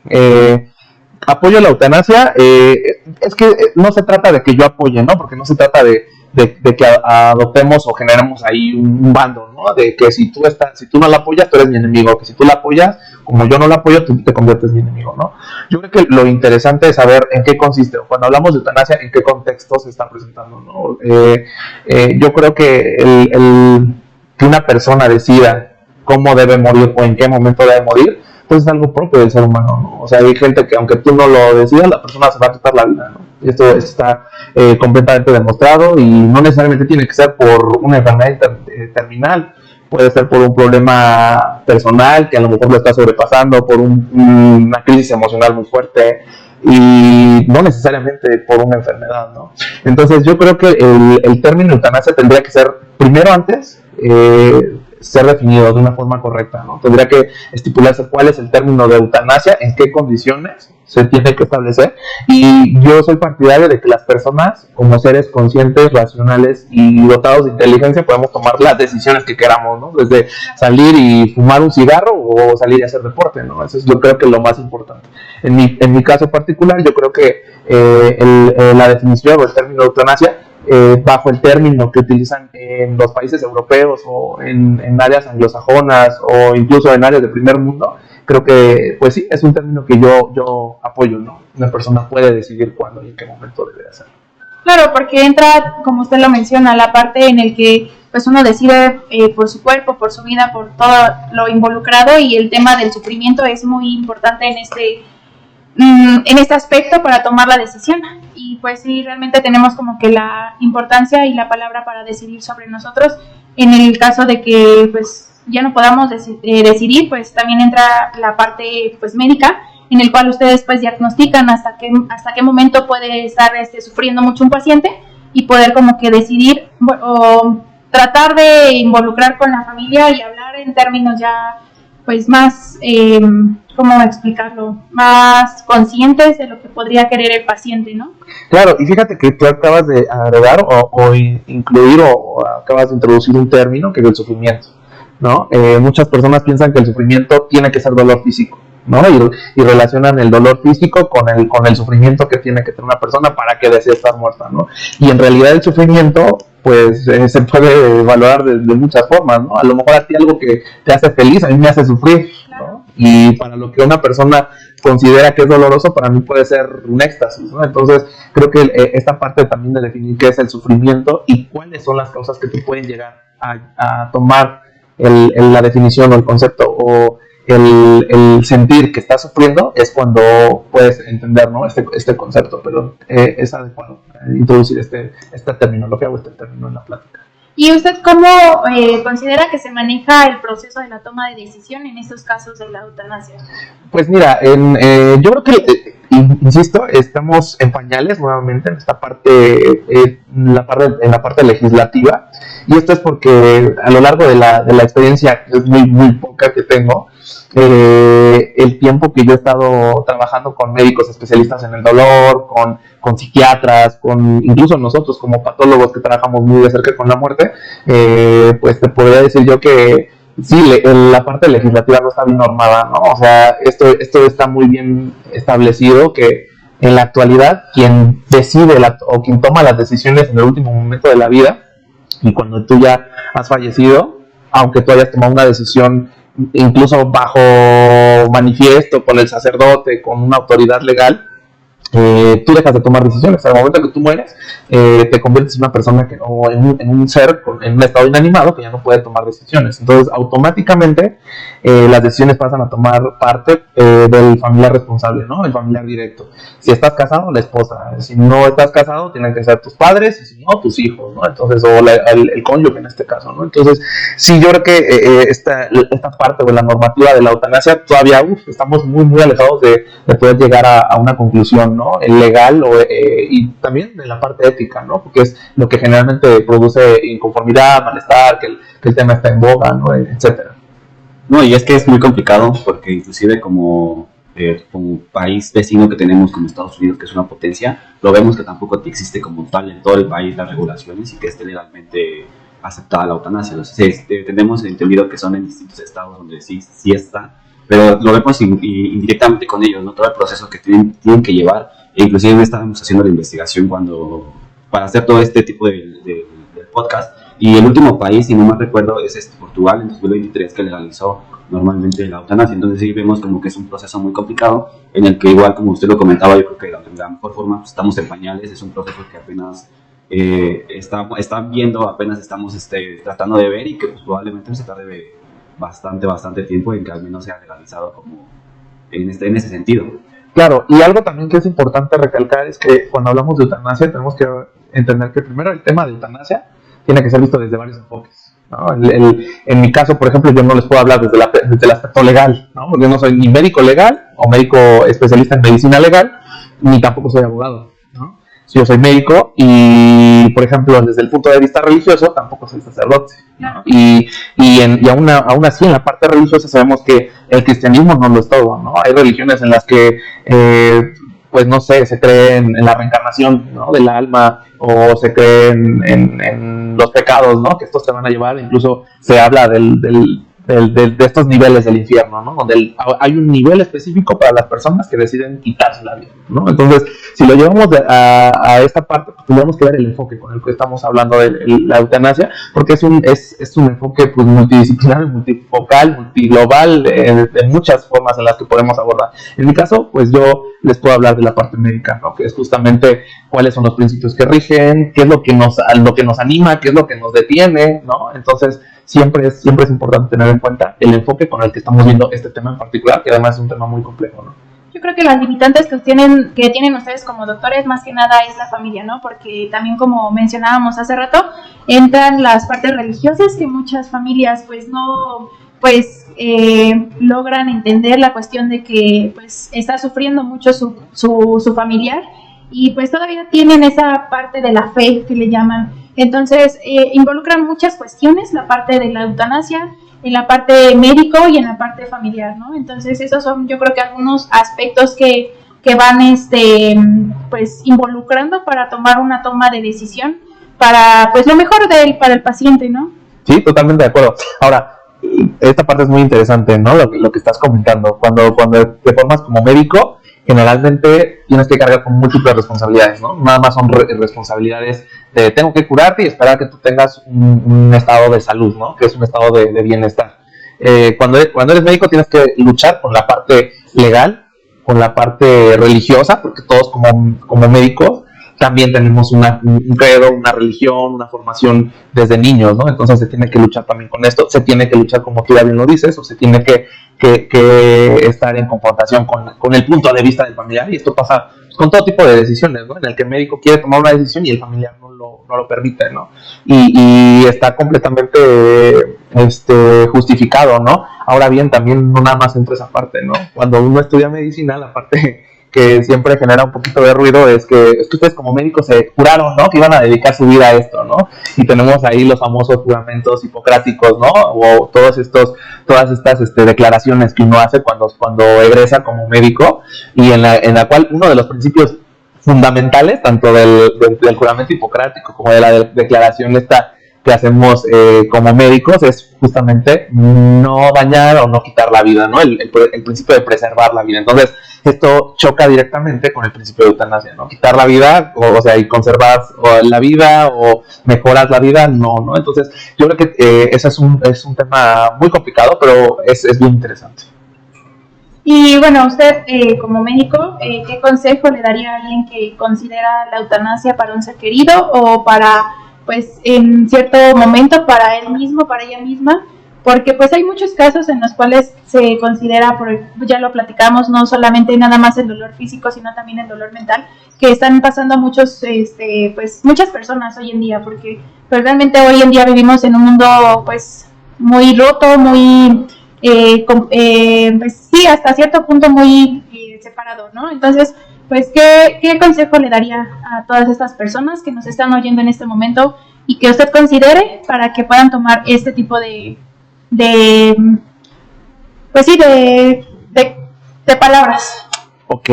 Apoyo la eutanasia. Es que no se trata de que yo apoye, ¿no? Porque no se trata de que adoptemos o generemos ahí un bando, ¿no? De que si tú no la apoyas, tú eres mi enemigo, que si tú la apoyas, como yo no lo apoyo, tú te conviertes en mi enemigo, ¿no? Yo creo que lo interesante es saber en qué consiste, o cuando hablamos de eutanasia, en qué contexto se está presentando, ¿no? Yo creo que que una persona decida cómo debe morir o en qué momento debe morir, pues es algo propio del ser humano, ¿no? O sea, hay gente que aunque tú no lo decidas, la persona se va a quitar la vida, ¿no? Y esto está completamente demostrado, y no necesariamente tiene que ser por una enfermedad terminal, puede ser por un problema personal que a lo mejor lo está sobrepasando, por una crisis emocional muy fuerte, y no necesariamente por una enfermedad, ¿no? Entonces yo creo que el término eutanasia tendría que ser primero antes ser definido de una forma correcta, ¿no? Tendría que estipularse cuál es el término de eutanasia, en qué condiciones se tiene que establecer, y yo soy partidario de que las personas, como seres conscientes, racionales y dotados de inteligencia, podemos tomar las decisiones que queramos, ¿no? Desde salir y fumar un cigarro o salir y hacer deporte, ¿no? Eso es, yo creo que lo más importante. En mi caso particular, yo creo que la definición o el término de eutanasia, bajo el término que utilizan en los países europeos o en áreas anglosajonas o incluso en áreas de primer mundo, creo que pues sí, es un término que yo apoyo, ¿no? Una persona puede decidir cuándo y en qué momento debe hacerlo. Claro, porque entra, como usted lo menciona, la parte en el que pues uno decide por su cuerpo, por su vida, por todo lo involucrado, y el tema del sufrimiento es muy importante en este aspecto para tomar la decisión. Y pues sí, realmente tenemos como que la importancia y la palabra para decidir sobre nosotros. En el caso de que pues ya no podamos decidir, pues también entra la parte pues médica, en el cual ustedes pues diagnostican hasta qué momento puede estar sufriendo mucho un paciente, y poder como que decidir o tratar de involucrar con la familia y hablar en términos ya pues más, ¿cómo explicarlo? Más conscientes de lo que podría querer el paciente, ¿no? Claro, y fíjate que tú acabas de agregar o incluir o acabas de introducir un término que es el sufrimiento, ¿no? Muchas personas piensan que el sufrimiento tiene que ser dolor físico, ¿no? Y relacionan el dolor físico con el sufrimiento que tiene que tener una persona para que desee estar muerta, ¿no? Y en realidad el sufrimiento pues se puede valorar de muchas formas, ¿no? A lo mejor a ti algo que te hace feliz, a mí me hace sufrir, ¿no? Y para lo que una persona considera que es doloroso, para mí puede ser un éxtasis, ¿no? Entonces creo que esta parte también de definir qué es el sufrimiento y cuáles son las causas que te pueden llegar a tomar la definición o el concepto o el sentir que estás sufriendo, es cuando puedes entender, ¿no? este concepto, pero es adecuado introducir esta terminología o este término en la plática. ¿Y usted cómo considera que se maneja el proceso de la toma de decisión en estos casos de la eutanasia? Pues mira, yo creo que, insisto, estamos en pañales nuevamente en esta parte, en la parte legislativa, y esto es porque a lo largo de la experiencia, que es muy poca que tengo, el tiempo que yo he estado trabajando con médicos especialistas en el dolor, con psiquiatras, con incluso nosotros como patólogos que trabajamos muy de cerca con la muerte, pues te podría decir yo que sí, la parte legislativa no está bien normada, ¿no? O sea, esto está muy bien establecido, que en la actualidad quien decide o quien toma las decisiones en el último momento de la vida, y cuando tú ya has fallecido, aunque tú hayas tomado una decisión incluso bajo manifiesto con el sacerdote, con una autoridad legal, tú dejas de tomar decisiones. Al momento que tú mueres, te conviertes en una persona o en un ser en un estado inanimado que ya no puede tomar decisiones. Entonces automáticamente las decisiones pasan a tomar parte del familiar responsable, ¿no? El familiar directo. Si estás casado, la esposa. Si no estás casado, tienen que ser tus padres, y si no, tus hijos, ¿no? Entonces, o el cónyuge en este caso, ¿no? Entonces, sí, yo creo que esta parte de la normativa de la eutanasia todavía estamos muy alejados de poder llegar a una conclusión, ¿no? El legal y también de la parte ética, ¿no? Porque es lo que generalmente produce inconformidad, malestar, que el tema está en boga, ¿no? Etcétera. No, y es que es muy complicado porque inclusive como país vecino que tenemos como Estados Unidos, que es una potencia, lo vemos que tampoco existe como tal en todo el país las regulaciones y que esté legalmente aceptada la eutanasia. Tenemos entendido que son en distintos estados donde sí está, pero lo vemos indirectamente con ellos, ¿no? Todo el proceso que tienen que llevar, e inclusive estábamos haciendo la investigación para hacer todo este tipo de podcast, Y el último país, si no mal recuerdo, es Portugal en 2023, que legalizó normalmente la eutanasia. Entonces sí vemos como que es un proceso muy complicado, en el que igual como usted lo comentaba, yo creo que de la mejor forma pues, estamos en pañales, es un proceso que apenas están viendo, apenas estamos tratando de ver, y que pues, probablemente se tarde bastante tiempo en que al menos sea legalizado como en ese sentido. Claro, y algo también que es importante recalcar es que cuando hablamos de eutanasia tenemos que entender que primero el tema de eutanasia tiene que ser visto desde varios enfoques, ¿no? En mi caso, por ejemplo, yo no les puedo hablar desde el aspecto legal, ¿no? Porque yo no soy ni médico legal o médico especialista en medicina legal, ni tampoco soy abogado, ¿no? Yo soy médico y, por ejemplo, desde el punto de vista religioso, tampoco soy sacerdote, ¿no? Y aún así, en la parte religiosa sabemos que el cristianismo no lo es todo, ¿no? Hay religiones en las que, pues no sé, se cree en la reencarnación, ¿no? Del alma, o se cree en los pecados, ¿no? Que estos te van a llevar, incluso se habla de estos niveles del infierno, ¿no? Donde hay un nivel específico para las personas que deciden quitarse la vida, ¿no? Entonces, si lo llevamos a esta parte, pues tendríamos que ver el enfoque con el que estamos hablando de la eutanasia, porque es un enfoque pues, multidisciplinario, multifocal, multiglobal, en muchas formas en las que podemos abordar. En mi caso, pues yo les puedo hablar de la parte médica, ¿no? Que es justamente cuáles son los principios que rigen, qué es lo que nos anima, qué es lo que nos detiene, ¿no? Entonces, siempre es importante tener en cuenta el enfoque con el que estamos viendo este tema en particular, que además es un tema muy complejo, ¿no? Yo creo que las limitantes que tienen ustedes como doctores más que nada es la familia, ¿no? Porque también como mencionábamos hace rato, entran las partes religiosas que muchas familias pues no logran entender la cuestión de que pues está sufriendo mucho su familiar y pues todavía tienen esa parte de la fe que le llaman. Entonces involucran muchas cuestiones, la parte de la eutanasia, en la parte médico y en la parte familiar, ¿no? Entonces esos son yo creo que algunos aspectos que van pues involucrando para tomar una toma de decisión para pues lo mejor para el paciente, ¿no? Sí, totalmente de acuerdo. Ahora, esta parte es muy interesante, ¿no? Lo que estás comentando. Cuando te formas como médico, generalmente tienes que cargar con múltiples responsabilidades, ¿no? Nada más son responsabilidades de tengo que curarte y esperar que tú tengas un estado de salud, ¿no? Que es un estado de bienestar. Cuando eres médico tienes que luchar con la parte legal, con la parte religiosa, porque todos como médicos también tenemos un credo, una religión, una formación desde niños, ¿no? Entonces se tiene que luchar también con esto, se tiene que luchar como tú ya bien lo dices, o se tiene que estar en confrontación con el punto de vista del familiar, y esto pasa con todo tipo de decisiones, ¿no? En el que el médico quiere tomar una decisión y el familiar no lo permite, ¿no? Y está completamente justificado, ¿no? Ahora bien, también no nada más entra esa parte, ¿no? Cuando uno estudia medicina, la parte que siempre genera un poquito de ruido es que ustedes como médicos se juraron, ¿no? Que iban a dedicar su vida a esto, ¿no? Y tenemos ahí los famosos juramentos hipocráticos, ¿no? O todas estas declaraciones que uno hace cuando egresa como médico, y en la cual uno de los principios fundamentales, tanto del juramento hipocrático como de la declaración esta que hacemos como médicos, es justamente no dañar o no quitar la vida, ¿no? El principio de preservar la vida. Entonces, esto choca directamente con el principio de eutanasia, ¿no? Quitar la vida, o sea, y conservar la vida o mejorar la vida, no. Entonces, yo creo que ese es un tema muy complicado, pero es bien interesante. Y bueno, usted como médico, ¿qué consejo le daría a alguien que considera la eutanasia para un ser querido o para, pues, en cierto momento para él mismo, para ella misma? Porque pues hay muchos casos en los cuales se considera, ya lo platicamos, no solamente nada más el dolor físico, sino también el dolor mental, que están pasando muchas personas hoy en día, porque pues, realmente hoy en día vivimos en un mundo pues muy roto, muy, pues sí, hasta cierto punto muy separado, ¿no? Entonces, pues, ¿qué consejo le daría a todas estas personas que nos están oyendo en este momento y que usted considere para que puedan tomar este tipo de palabras? Ok,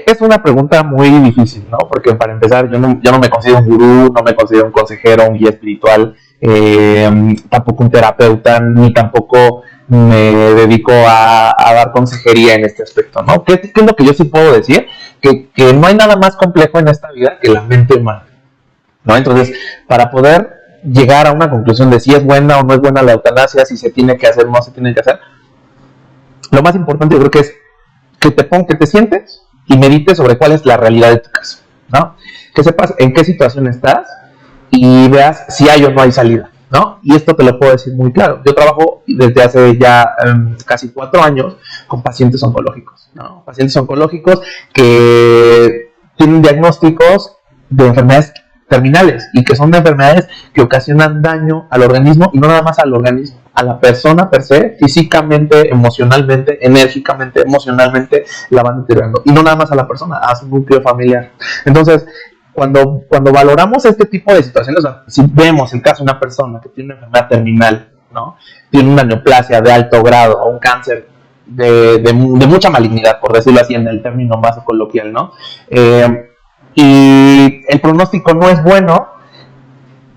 es una pregunta muy difícil, ¿no? Porque para empezar, yo no me considero un gurú, no me considero un consejero, un guía espiritual, tampoco un terapeuta, ni tampoco me dedico a dar consejería en este aspecto, ¿no? ¿Qué es lo que yo sí puedo decir? Que no hay nada más complejo en esta vida que la mente humana, ¿no? Entonces, para poder llegar a una conclusión de si es buena o no es buena la eutanasia, si se tiene que hacer o no se tiene que hacer. Lo más importante yo creo que es que te sientes y medites sobre cuál es la realidad de tu caso, ¿no? Que sepas en qué situación estás y veas si hay o no hay salida, ¿no? Y esto te lo puedo decir muy claro. Yo trabajo desde hace ya casi 4 años con pacientes oncológicos, ¿no? Pacientes oncológicos que tienen diagnósticos de enfermedades terminales y que son de enfermedades que ocasionan daño al organismo, y no nada más al organismo, a la persona per se, físicamente, emocionalmente, enérgicamente, emocionalmente, la van deteriorando, y no nada más a la persona, a su núcleo familiar. Entonces, cuando valoramos este tipo de situaciones, o sea, si vemos el caso de una persona que tiene una enfermedad terminal, ¿no? Tiene una neoplasia de alto grado o un cáncer de mucha malignidad, por decirlo así en el término más coloquial, ¿no? Y el pronóstico no es bueno.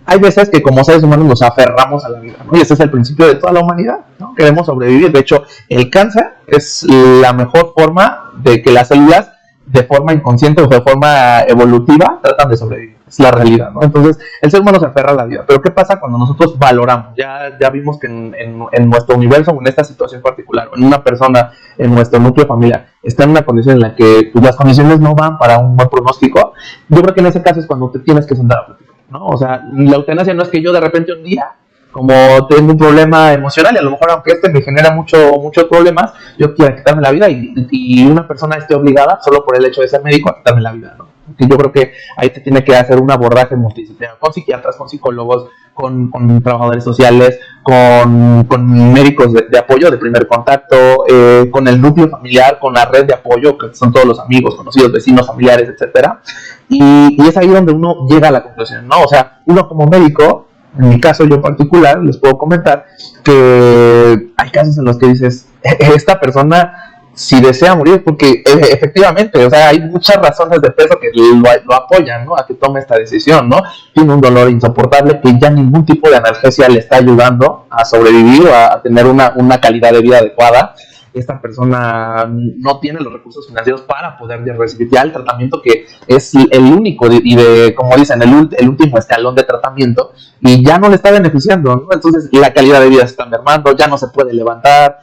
Hay veces que como seres humanos nos aferramos a la vida, ¿no? Y ese es el principio de toda la humanidad, ¿no? Queremos sobrevivir. De hecho, el cáncer es la mejor forma de que las células, de forma inconsciente o de forma evolutiva, tratan de sobrevivir. Es la realidad, ¿no? Entonces, el ser humano se aferra a la vida. Pero ¿qué pasa cuando nosotros valoramos? Ya vimos que en nuestro universo, o en esta situación particular, o en una persona, en nuestro núcleo familiar, está en una condición en la que pues, las condiciones no van para un buen pronóstico. Yo creo que en ese caso es cuando te tienes que sentar a platicar, ¿no? O sea, la eutanasia no es que yo de repente un día, como tengo un problema emocional, y a lo mejor aunque me genera muchos problemas, yo quiero quitarme la vida, y una persona esté obligada, solo por el hecho de ser médico, a quitarme la vida, ¿no? Y yo creo que ahí te tiene que hacer un abordaje multidisciplinario, con psiquiatras, con psicólogos, con trabajadores sociales, con médicos de apoyo, de primer contacto, con el núcleo familiar, con la red de apoyo, que son todos los amigos, conocidos, vecinos, familiares, etcétera. Y es ahí donde uno llega a la conclusión, ¿no? O sea, uno como médico, en mi caso yo en particular, les puedo comentar que hay casos en los que dices, esta persona, si desea morir, porque efectivamente, o sea, hay muchas razones de peso que lo apoyan, ¿no? A que tome esta decisión, ¿no? Tiene un dolor insoportable que ya ningún tipo de analgesia le está ayudando a sobrevivir o a tener una calidad de vida adecuada. Esta persona no tiene los recursos financieros para poder recibir ya el tratamiento, que es el único como dicen, el último escalón de tratamiento, y ya no le está beneficiando, ¿no? Entonces la calidad de vida se está mermando, ya no se puede levantar,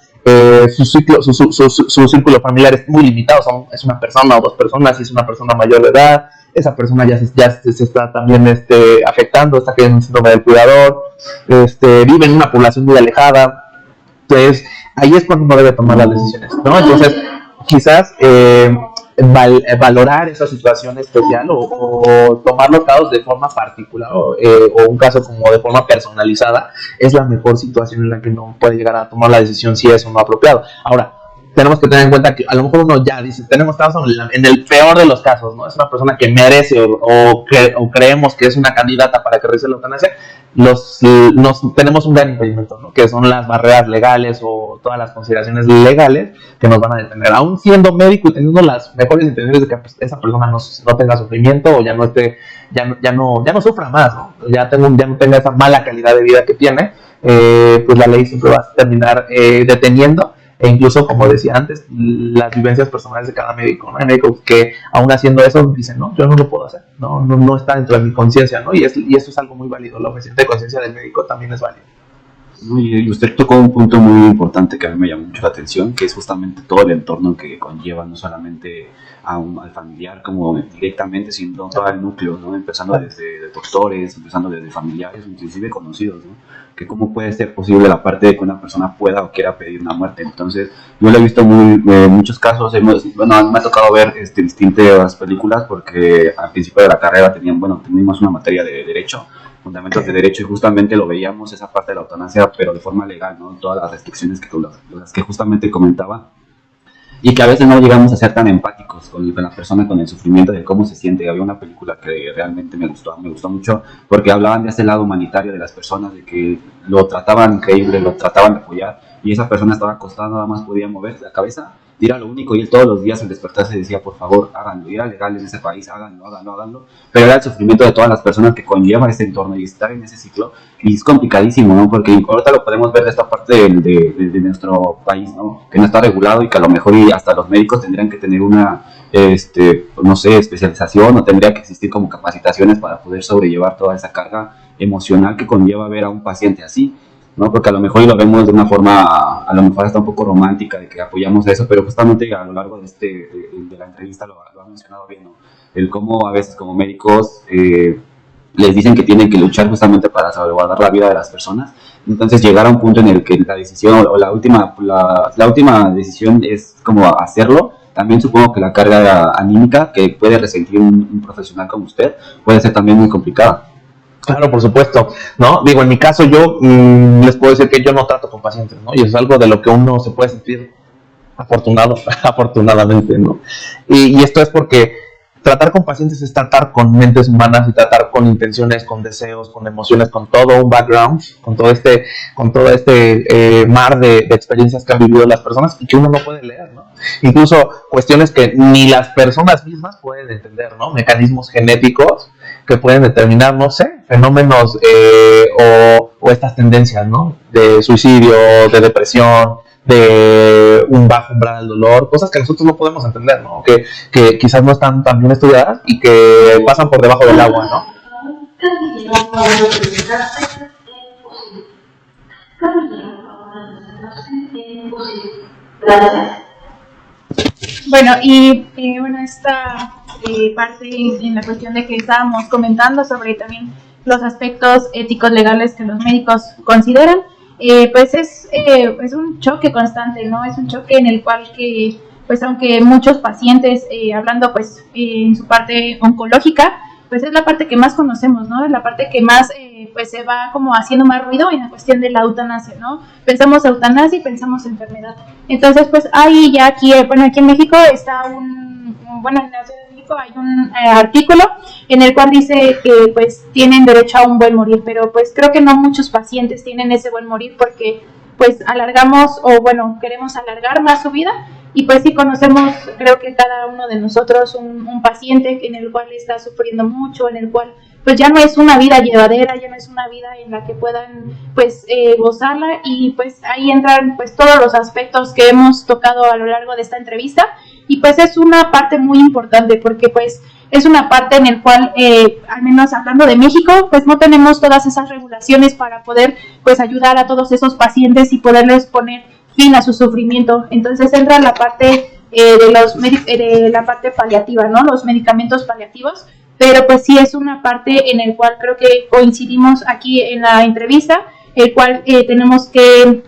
su círculo familiar es muy limitado, es una persona o 2 personas, si es una persona mayor de edad, esa persona ya se está también afectando, está cayendo en síndrome del cuidador, vive en una población muy alejada. Entonces ahí es cuando uno debe tomar las decisiones, ¿no? Entonces quizás valorar esa situación especial o tomar los casos de forma particular o un caso como de forma personalizada es la mejor situación en la que uno puede llegar a tomar la decisión si es o no apropiado. Ahora, tenemos que tener en cuenta que a lo mejor uno ya dice, estamos en el peor de los casos, ¿no? Es una persona que merece o creemos que es una candidata para que reciba la eutanasia. Tenemos un gran impedimento, ¿no? Que son las barreras legales o todas las consideraciones legales que nos van a detener, aún siendo médico y teniendo las mejores intenciones de que pues, esa persona no tenga sufrimiento o ya no sufra más, ¿no? Ya no tenga esa mala calidad de vida que tiene. Pues la ley siempre va a terminar deteniendo, e incluso, como decía antes, las vivencias personales de cada médico, ¿no? Hay médicos que, aún haciendo eso, dicen, no, yo no lo puedo hacer, no está dentro de mi conciencia, ¿no? Y eso es algo muy válido, la objeción de conciencia del médico también es válida. Y usted tocó un punto muy importante que a mí me llamó mucho la atención, que es justamente todo el entorno que conlleva, no solamente al familiar como directamente, sino todo el núcleo, ¿no? Empezando desde doctores, empezando desde familiares, inclusive conocidos, ¿no? Que cómo puede ser posible la parte de que una persona pueda o quiera pedir una muerte. Entonces, yo lo he visto muchos casos, me ha tocado ver distintas películas, porque al principio de la carrera teníamos una materia de derecho, fundamentos de derecho, y justamente lo veíamos esa parte de la eutanasia, pero de forma legal, ¿no? Todas las restricciones las que justamente comentaba, y que a veces no llegamos a ser tan empáticos con la persona, con el sufrimiento de cómo se siente. Había una película que realmente me gustó mucho, porque hablaban de ese lado humanitario de las personas, de que lo trataban increíble, lo trataban de apoyar, y esa persona estaba acostada, nada más podía mover la cabeza, y era lo único, y él todos los días al despertarse decía, por favor, háganlo, y era legal en ese país, háganlo, pero era el sufrimiento de todas las personas que conlleva ese entorno, y estar en ese ciclo, y es complicadísimo, ¿no? Porque ahorita lo podemos ver de esta parte de nuestro país, ¿no? Que no está regulado, y que a lo mejor y hasta los médicos tendrían que tener una, no sé, especialización, o tendría que existir como capacitaciones para poder sobrellevar toda esa carga emocional que conlleva ver a un paciente así, ¿no? Porque a lo mejor y lo vemos de una forma, a lo mejor hasta un poco romántica, de que apoyamos a eso, pero justamente a lo largo de la entrevista lo ha mencionado bien, ¿no? El cómo a veces como médicos les dicen que tienen que luchar justamente para salvaguardar la vida de las personas. Entonces llegar a un punto en el que la decisión o la última decisión es como hacerlo. También supongo que la carga anímica que puede resentir un profesional como usted puede ser también muy complicada. Claro, por supuesto, ¿no? Digo, en mi caso yo les puedo decir que yo no trato con pacientes, ¿no? Y eso es algo de lo que uno se puede sentir afortunadamente, ¿no? Y esto es porque tratar con pacientes es tratar con mentes humanas y tratar con intenciones, con deseos, con emociones, con todo un background, con todo este mar de experiencias que han vivido las personas y que uno no puede leer, ¿no? Incluso cuestiones que ni las personas mismas pueden entender, ¿no? Mecanismos genéticos que pueden determinar, no sé, fenómenos o estas tendencias, ¿no? De suicidio, de depresión, de un bajo umbral del dolor, cosas que nosotros no podemos entender, ¿no? Que quizás no están tan bien estudiadas y que pasan por debajo del agua, ¿no? Bueno, bueno, esta parte en la cuestión de que estábamos comentando sobre también los aspectos éticos legales que los médicos consideran, pues es un choque constante, ¿no? Es un choque en el cual que, pues aunque muchos pacientes, hablando pues en su parte oncológica, pues es la parte que más conocemos, ¿no? Es la parte que más pues se va como haciendo más ruido en la cuestión de la eutanasia, ¿no? Pensamos eutanasia y pensamos enfermedad. Entonces, pues hay ya aquí, bueno, aquí en México está bueno, en la Ciudad de México hay un artículo en el cual dice que pues tienen derecho a un buen morir, pero pues creo que no muchos pacientes tienen ese buen morir porque pues alargamos o bueno, queremos alargar más su vida y pues sí conocemos, creo que cada uno de nosotros un paciente en el cual está sufriendo mucho, en el cual pues ya no es una vida llevadera, ya no es una vida en la que puedan pues gozarla y pues ahí entran pues todos los aspectos que hemos tocado a lo largo de esta entrevista y pues es una parte muy importante porque pues es una parte en el cual, al menos hablando de México, pues no tenemos todas esas regulaciones para poder pues ayudar a todos esos pacientes y poderles poner fin a su sufrimiento. Entonces entra la parte de la parte paliativa, ¿no? Los medicamentos paliativos, pero pues sí es una parte en el cual creo que coincidimos aquí en la entrevista, el cual tenemos que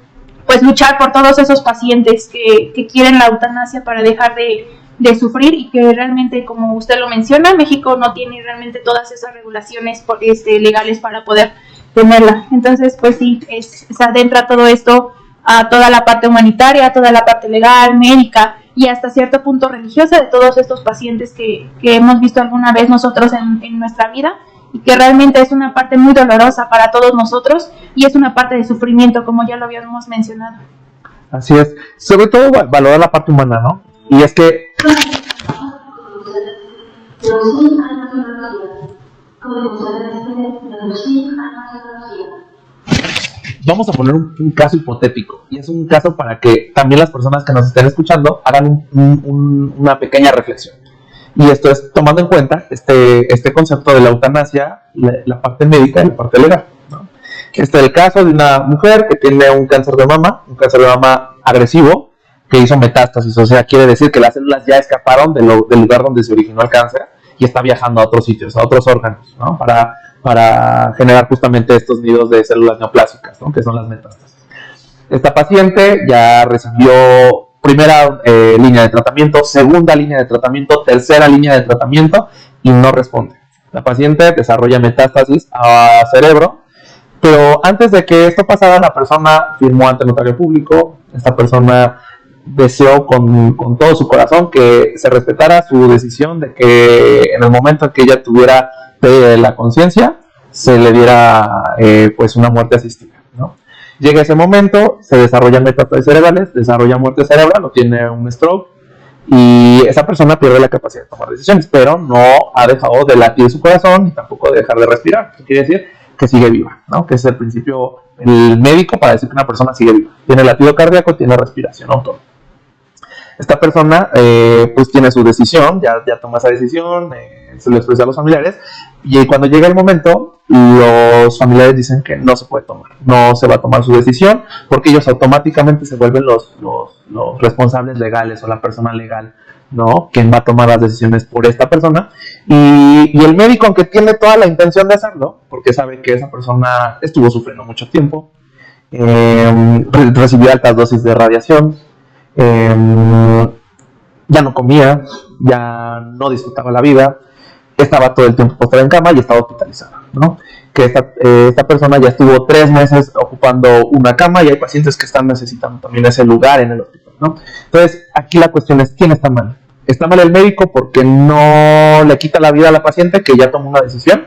pues luchar por todos esos pacientes que quieren la eutanasia para dejar de sufrir y que realmente, como usted lo menciona, México no tiene realmente todas esas regulaciones legales para poder tenerla. Entonces, pues sí, se adentra todo esto a toda la parte humanitaria, a toda la parte legal, médica y hasta cierto punto religiosa de todos estos pacientes que hemos visto alguna vez nosotros en nuestra vida y que realmente es una parte muy dolorosa para todos nosotros y es una parte de sufrimiento, como ya lo habíamos mencionado. Así es, sobre todo valorar la parte humana, ¿no? Y es que vamos a poner un caso hipotético, y es un caso para que también las personas que nos estén escuchando hagan una pequeña reflexión. Y esto es tomando en cuenta este concepto de la eutanasia, la parte médica y la parte legal, ¿no? Este es el caso de una mujer que tiene un cáncer de mama agresivo, que hizo metástasis, o sea, quiere decir que las células ya escaparon del lugar donde se originó el cáncer y está viajando a otros sitios, a otros órganos, ¿no? Para generar justamente estos nidos de células neoplásicas, ¿no? Que son las metástasis. Esta paciente ya recibió primera línea de tratamiento, segunda línea de tratamiento, tercera línea de tratamiento y no responde. La paciente desarrolla metástasis a cerebro, pero antes de que esto pasara, la persona firmó ante notario público. Esta persona deseó con todo su corazón que se respetara su decisión de que en el momento en que ella tuviera la conciencia se le diera pues una muerte asistida, ¿no? Llega ese momento, se desarrollan metástasis cerebrales, desarrolla muerte cerebral o tiene un stroke y esa persona pierde la capacidad de tomar decisiones, pero no ha dejado de latir su corazón ni tampoco de dejar de respirar. Eso quiere decir que sigue viva, ¿no? Que es el principio médico para decir que una persona sigue viva. Tiene latido cardíaco, tiene respiración autónoma. Esta persona pues tiene su decisión, ya toma esa decisión, se lo expresa a los familiares, y cuando llega el momento, los familiares dicen que no se puede tomar, no se va a tomar su decisión, porque ellos automáticamente se vuelven los responsables legales o la persona legal, ¿no? Quien va a tomar las decisiones por esta persona. Y el médico, aunque tiene toda la intención de hacerlo, porque sabe que esa persona estuvo sufriendo mucho tiempo, recibió altas dosis de radiación, ya no comía, ya no disfrutaba la vida, estaba todo el tiempo postrada en cama y estaba hospitalizada, ¿no? Que esta persona ya estuvo 3 meses ocupando una cama y hay pacientes que están necesitando también ese lugar en el hospital, ¿no? Entonces, aquí la cuestión es, ¿quién está mal? Está mal el médico porque no le quita la vida a la paciente que ya tomó una decisión.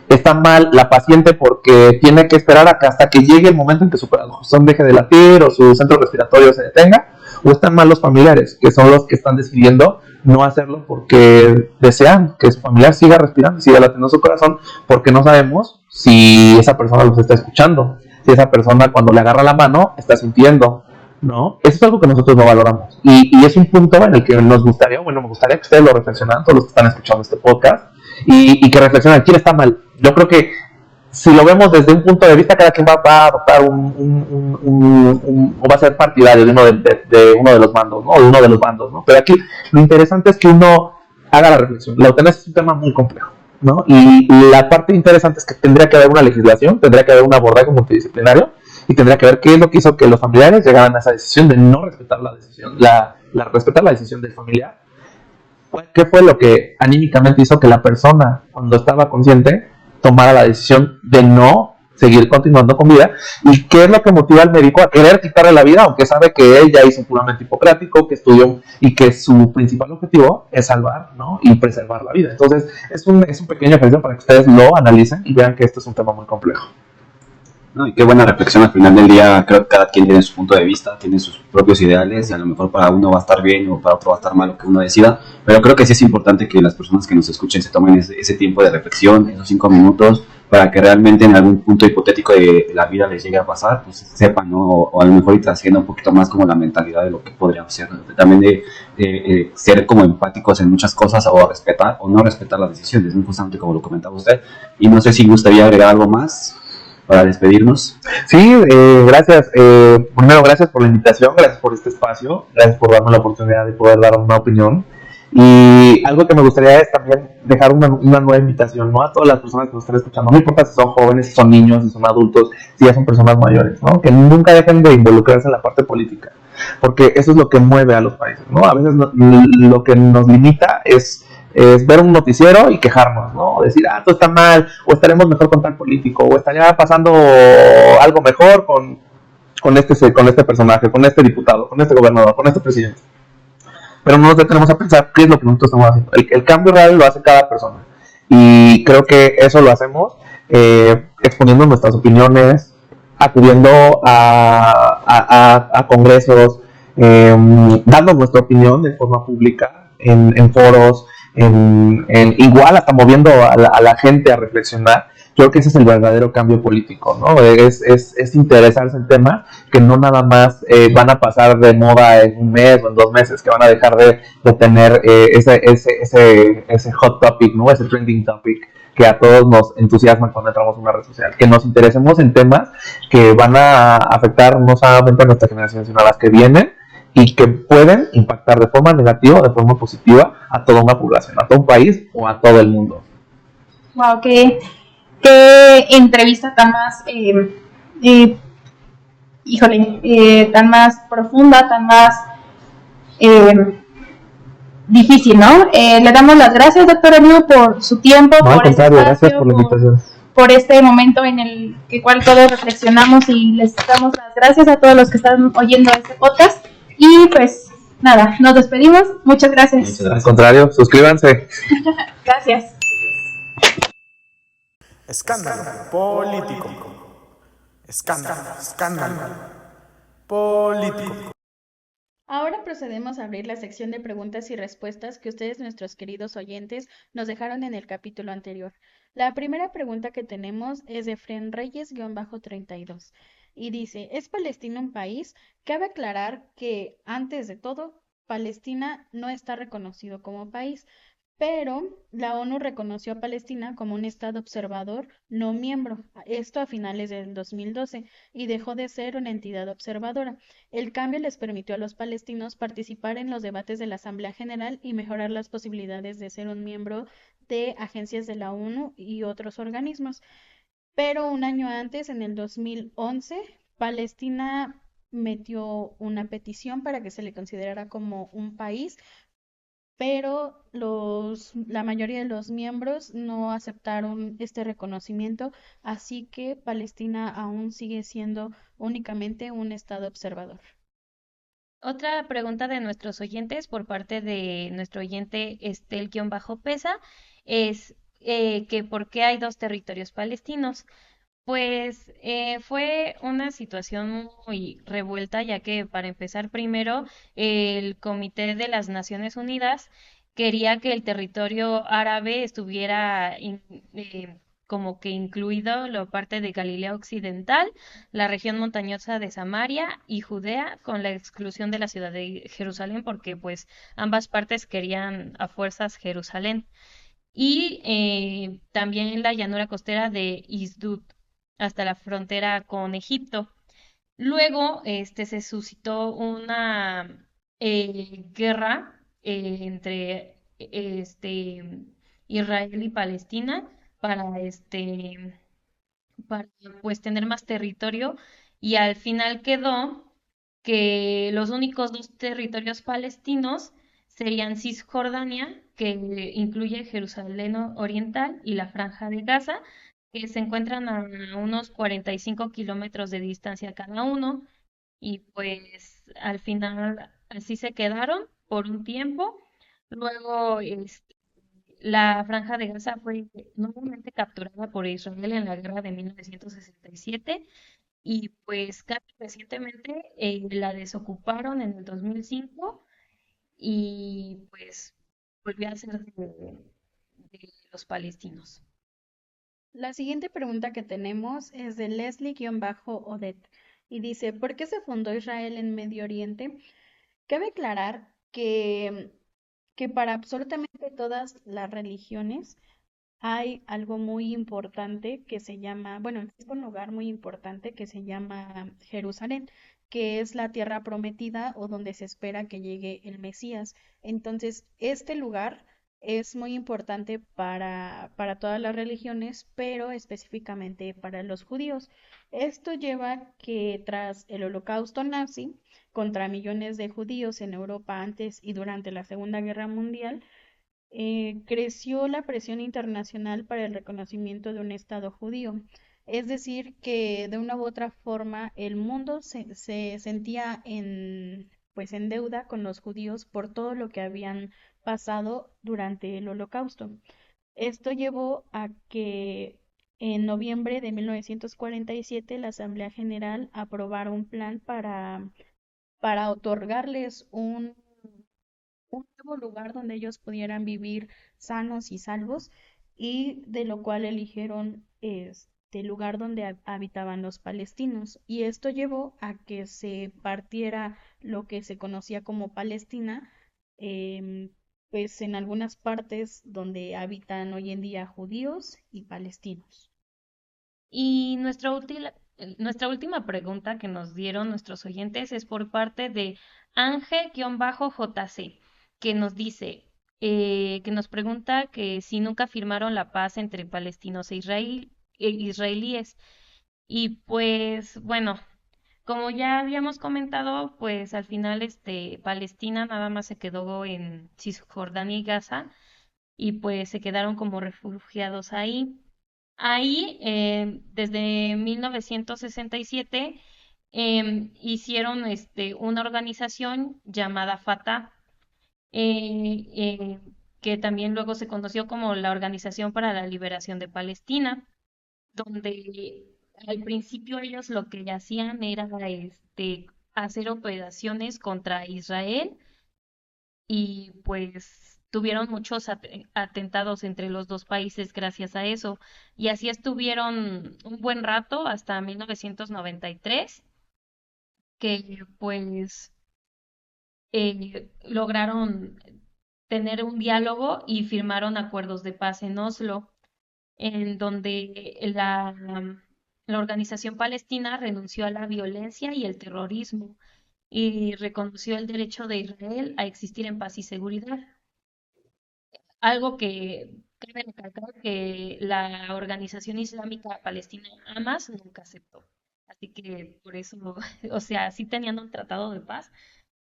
Está mal la paciente porque tiene que esperar hasta que llegue el momento en que su corazón deje de latir o su centro respiratorio se detenga. O están mal los familiares, que son los que están decidiendo no hacerlo porque desean que su familiar siga respirando, siga latiendo su corazón, porque no sabemos si esa persona los está escuchando, si esa persona cuando le agarra la mano está sintiendo, ¿no? Eso es algo que nosotros no valoramos. Y es un punto en el que nos gustaría, bueno, me gustaría que ustedes lo reflexionaran, todos los que están escuchando este podcast, y que reflexionen, ¿quién está mal? Yo creo que si lo vemos desde un punto de vista, cada quien va a adoptar o va a ser partidario de uno de los bandos, ¿no? De uno de los bandos, ¿no? Pero aquí lo interesante es que uno haga la reflexión. La eutanasia es un tema muy complejo, ¿no? Y la parte interesante es que tendría que haber una legislación, tendría que haber un abordaje multidisciplinario y tendría que ver qué es lo que hizo que los familiares llegaran a esa decisión de no respetar la decisión, respetar la decisión del familiar. ¿Qué fue lo que anímicamente hizo que la persona, cuando estaba consciente, tomara la decisión de no seguir continuando con vida? ¿Y qué es lo que motiva al médico a querer quitarle la vida, aunque sabe que él ya hizo un juramento hipocrático, que estudió y que su principal objetivo es salvar, ¿no? Y preservar la vida? Entonces, es un pequeño ejercicio para que ustedes lo analicen y vean que esto es un tema muy complejo. No, y qué buena reflexión al final del día. Creo que cada quien tiene su punto de vista, tiene sus propios ideales y a lo mejor para uno va a estar bien o para otro va a estar mal lo que uno decida, pero creo que sí es importante que las personas que nos escuchen se tomen ese tiempo de reflexión, esos 5 minutos, para que realmente en algún punto hipotético de la vida les llegue a pasar, pues sepan, ¿no? O a lo mejor y trascienda un poquito más como la mentalidad de lo que podría ser, ¿no? También de ser como empáticos en muchas cosas o respetar o no respetar las decisiones, ¿no? Justamente como lo comentaba usted. Y no sé si gustaría agregar algo más para despedirnos. Sí, gracias. Primero, gracias por la invitación, gracias por este espacio, gracias por darme la oportunidad de poder dar una opinión. Y algo que me gustaría es también dejar una nueva invitación, ¿no? A todas las personas que nos están escuchando, no importa si son jóvenes, si son niños, si son adultos, si ya son personas mayores, ¿no? Que nunca dejen de involucrarse en la parte política, porque eso es lo que mueve a los países, ¿no? A veces lo que nos limita es ver un noticiero y quejarnos, ¿no? Decir, todo está mal, o estaremos mejor con tal político, o estaría pasando algo mejor con este personaje, con este diputado, con este gobernador, con este presidente. Pero no nos detenemos a pensar qué es lo que nosotros estamos haciendo. El cambio real lo hace cada persona. Y creo que eso lo hacemos exponiendo nuestras opiniones, acudiendo a congresos, dando nuestra opinión de forma pública, en foros, igual hasta moviendo a la gente a reflexionar. Yo creo que ese es el verdadero cambio político, ¿no? Es interesarse en temas que no nada más van a pasar de moda en un mes o en 2 meses, que van a dejar de tener ese hot topic, ¿no? Ese trending topic que a todos nos entusiasma cuando entramos en una red social. Que nos interesemos en temas que van a afectar no solamente a nuestra generación, sino a las que vienen, y que pueden impactar de forma negativa o de forma positiva a toda una población, a todo un país o a todo el mundo. Wow, qué entrevista tan más, tan más profunda, tan más difícil, ¿no? Le damos las gracias, doctor Emilio, por su tiempo, no, por este espacio, gracias por la invitación. Por este momento en el cual todos reflexionamos, y les damos las gracias a todos los que están oyendo este podcast. Y pues nada, nos despedimos. Muchas gracias. Al contrario, suscríbanse. Gracias. Escándalo político. Escándalo político. Ahora procedemos a abrir la sección de preguntas y respuestas que ustedes, nuestros queridos oyentes, nos dejaron en el capítulo anterior. La primera pregunta que tenemos es de Fren Reyes-32 y dice, ¿es Palestina un país? Cabe aclarar que, antes de todo, Palestina no está reconocido como país, pero la ONU reconoció a Palestina como un estado observador no miembro, esto a finales del 2012, y dejó de ser una entidad observadora. El cambio les permitió a los palestinos participar en los debates de la Asamblea General y mejorar las posibilidades de ser un miembro de agencias de la ONU y otros organismos. Pero un año antes, en el 2011, Palestina metió una petición para que se le considerara como un país, pero la mayoría de los miembros no aceptaron este reconocimiento, así que Palestina aún sigue siendo únicamente un estado observador. Otra pregunta de nuestros oyentes por parte de nuestro oyente Estel-Pesa es que ¿por qué hay dos territorios palestinos? Pues fue una situación muy revuelta, ya que para empezar primero el Comité de las Naciones Unidas quería que el territorio árabe estuviera como que incluido la parte de Galilea Occidental, la región montañosa de Samaria y Judea, con la exclusión de la ciudad de Jerusalén, porque pues ambas partes querían a fuerzas Jerusalén. Y también la llanura costera de Isdut hasta la frontera con Egipto. Luego, se suscitó una guerra entre Israel y Palestina para para pues tener más territorio y al final quedó que los únicos dos territorios palestinos serían Cisjordania, que incluye Jerusalén Oriental y la Franja de Gaza, que se encuentran a unos 45 kilómetros de distancia cada uno, y pues al final así se quedaron por un tiempo. Luego, la Franja de Gaza fue nuevamente capturada por Israel en la guerra de 1967 y pues casi recientemente la desocuparon en el 2005 y pues volvió a ser de los palestinos. La siguiente pregunta que tenemos es de Leslie-Odette y dice, ¿por qué se fundó Israel en Medio Oriente? Cabe aclarar que para absolutamente todas las religiones hay algo muy importante que se llama, bueno, existe un lugar muy importante que se llama Jerusalén, que es la tierra prometida o donde se espera que llegue el Mesías. Entonces, este lugar es muy importante para todas las religiones, pero específicamente para los judíos. Esto lleva que tras el Holocausto nazi contra millones de judíos en Europa antes y durante la Segunda Guerra Mundial, creció la presión internacional para el reconocimiento de un Estado judío. Es decir, que de una u otra forma el mundo se sentía pues en deuda con los judíos por todo lo que habían pasado durante el Holocausto. Esto llevó a que en noviembre de 1947 la Asamblea General aprobara un plan para otorgarles un nuevo lugar donde ellos pudieran vivir sanos y salvos, y de lo cual eligieron este lugar donde habitaban los palestinos. Y esto llevó a que se partiera lo que se conocía como Palestina, em, pues en algunas partes donde habitan hoy en día judíos y palestinos. Y nuestra última pregunta que nos dieron nuestros oyentes es por parte de Ange-JC, que nos dice, que nos pregunta que si nunca firmaron la paz entre palestinos e israelíes. Y pues, bueno, como ya habíamos comentado, pues al final Palestina nada más se quedó en Cisjordania y Gaza, y pues se quedaron como refugiados ahí. Ahí, desde 1967, hicieron una organización llamada Fatah, que también luego se conoció como la Organización para la Liberación de Palestina, donde al principio ellos lo que hacían era hacer operaciones contra Israel y pues tuvieron muchos atentados entre los dos países gracias a eso. Y así estuvieron un buen rato hasta 1993, que pues lograron tener un diálogo y firmaron acuerdos de paz en Oslo, en donde la organización palestina renunció a la violencia y el terrorismo y reconoció el derecho de Israel a existir en paz y seguridad. Algo que cabe recalcar que la organización islámica palestina Hamas nunca aceptó. Así que por eso, o sea, sí tenían un tratado de paz,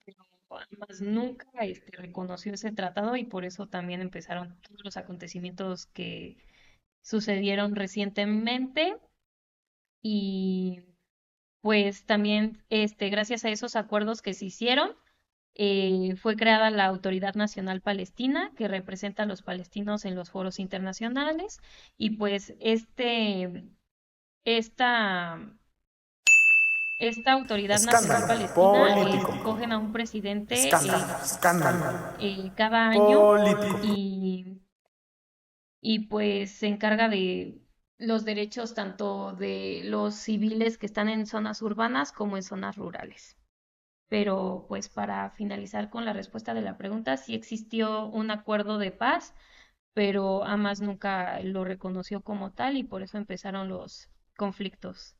pero Hamas nunca reconoció ese tratado y por eso también empezaron todos los acontecimientos que sucedieron recientemente y pues también gracias a esos acuerdos que se hicieron, fue creada la Autoridad Nacional Palestina, que representa a los palestinos en los foros internacionales, y pues esta, esta Autoridad Nacional Escándalo Palestina político. escogen a un presidente Escándalo cada año político. y pues se encarga de los derechos tanto de los civiles que están en zonas urbanas como en zonas rurales. Pero pues para finalizar con la respuesta de la pregunta, sí existió un acuerdo de paz, pero Hamas nunca lo reconoció como tal y por eso empezaron los conflictos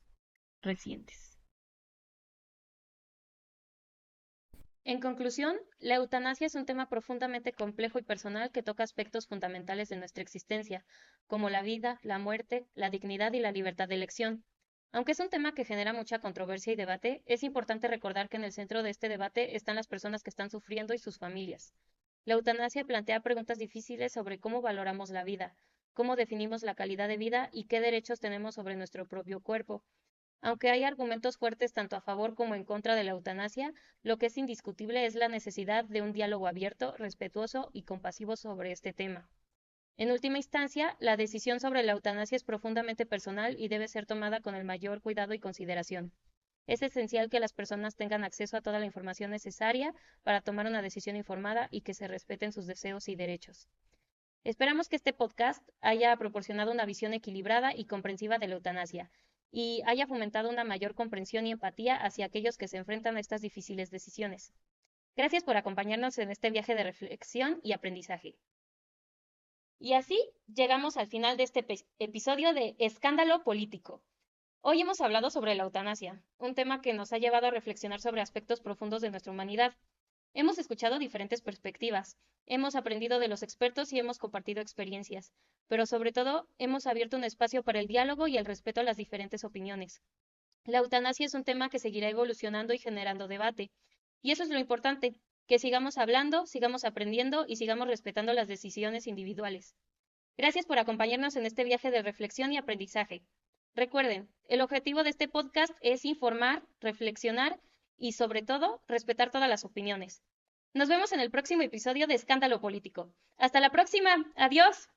recientes. En conclusión, la eutanasia es un tema profundamente complejo y personal que toca aspectos fundamentales de nuestra existencia, como la vida, la muerte, la dignidad y la libertad de elección. Aunque es un tema que genera mucha controversia y debate, es importante recordar que en el centro de este debate están las personas que están sufriendo y sus familias. La eutanasia plantea preguntas difíciles sobre cómo valoramos la vida, cómo definimos la calidad de vida y qué derechos tenemos sobre nuestro propio cuerpo. Aunque hay argumentos fuertes tanto a favor como en contra de la eutanasia, lo que es indiscutible es la necesidad de un diálogo abierto, respetuoso y compasivo sobre este tema. En última instancia, la decisión sobre la eutanasia es profundamente personal y debe ser tomada con el mayor cuidado y consideración. Es esencial que las personas tengan acceso a toda la información necesaria para tomar una decisión informada y que se respeten sus deseos y derechos. Esperamos que este podcast haya proporcionado una visión equilibrada y comprensiva de la eutanasia y haya fomentado una mayor comprensión y empatía hacia aquellos que se enfrentan a estas difíciles decisiones. Gracias por acompañarnos en este viaje de reflexión y aprendizaje. Y así llegamos al final de este episodio de Escándalo Político. Hoy hemos hablado sobre la eutanasia, un tema que nos ha llevado a reflexionar sobre aspectos profundos de nuestra humanidad. Hemos escuchado diferentes perspectivas, hemos aprendido de los expertos y hemos compartido experiencias, pero sobre todo hemos abierto un espacio para el diálogo y el respeto a las diferentes opiniones. La eutanasia es un tema que seguirá evolucionando y generando debate, y eso es lo importante, que sigamos hablando, sigamos aprendiendo y sigamos respetando las decisiones individuales. Gracias por acompañarnos en este viaje de reflexión y aprendizaje. Recuerden, el objetivo de este podcast es informar, reflexionar y, sobre todo, respetar todas las opiniones. Nos vemos en el próximo episodio de Escándalo Político. Hasta la próxima. Adiós.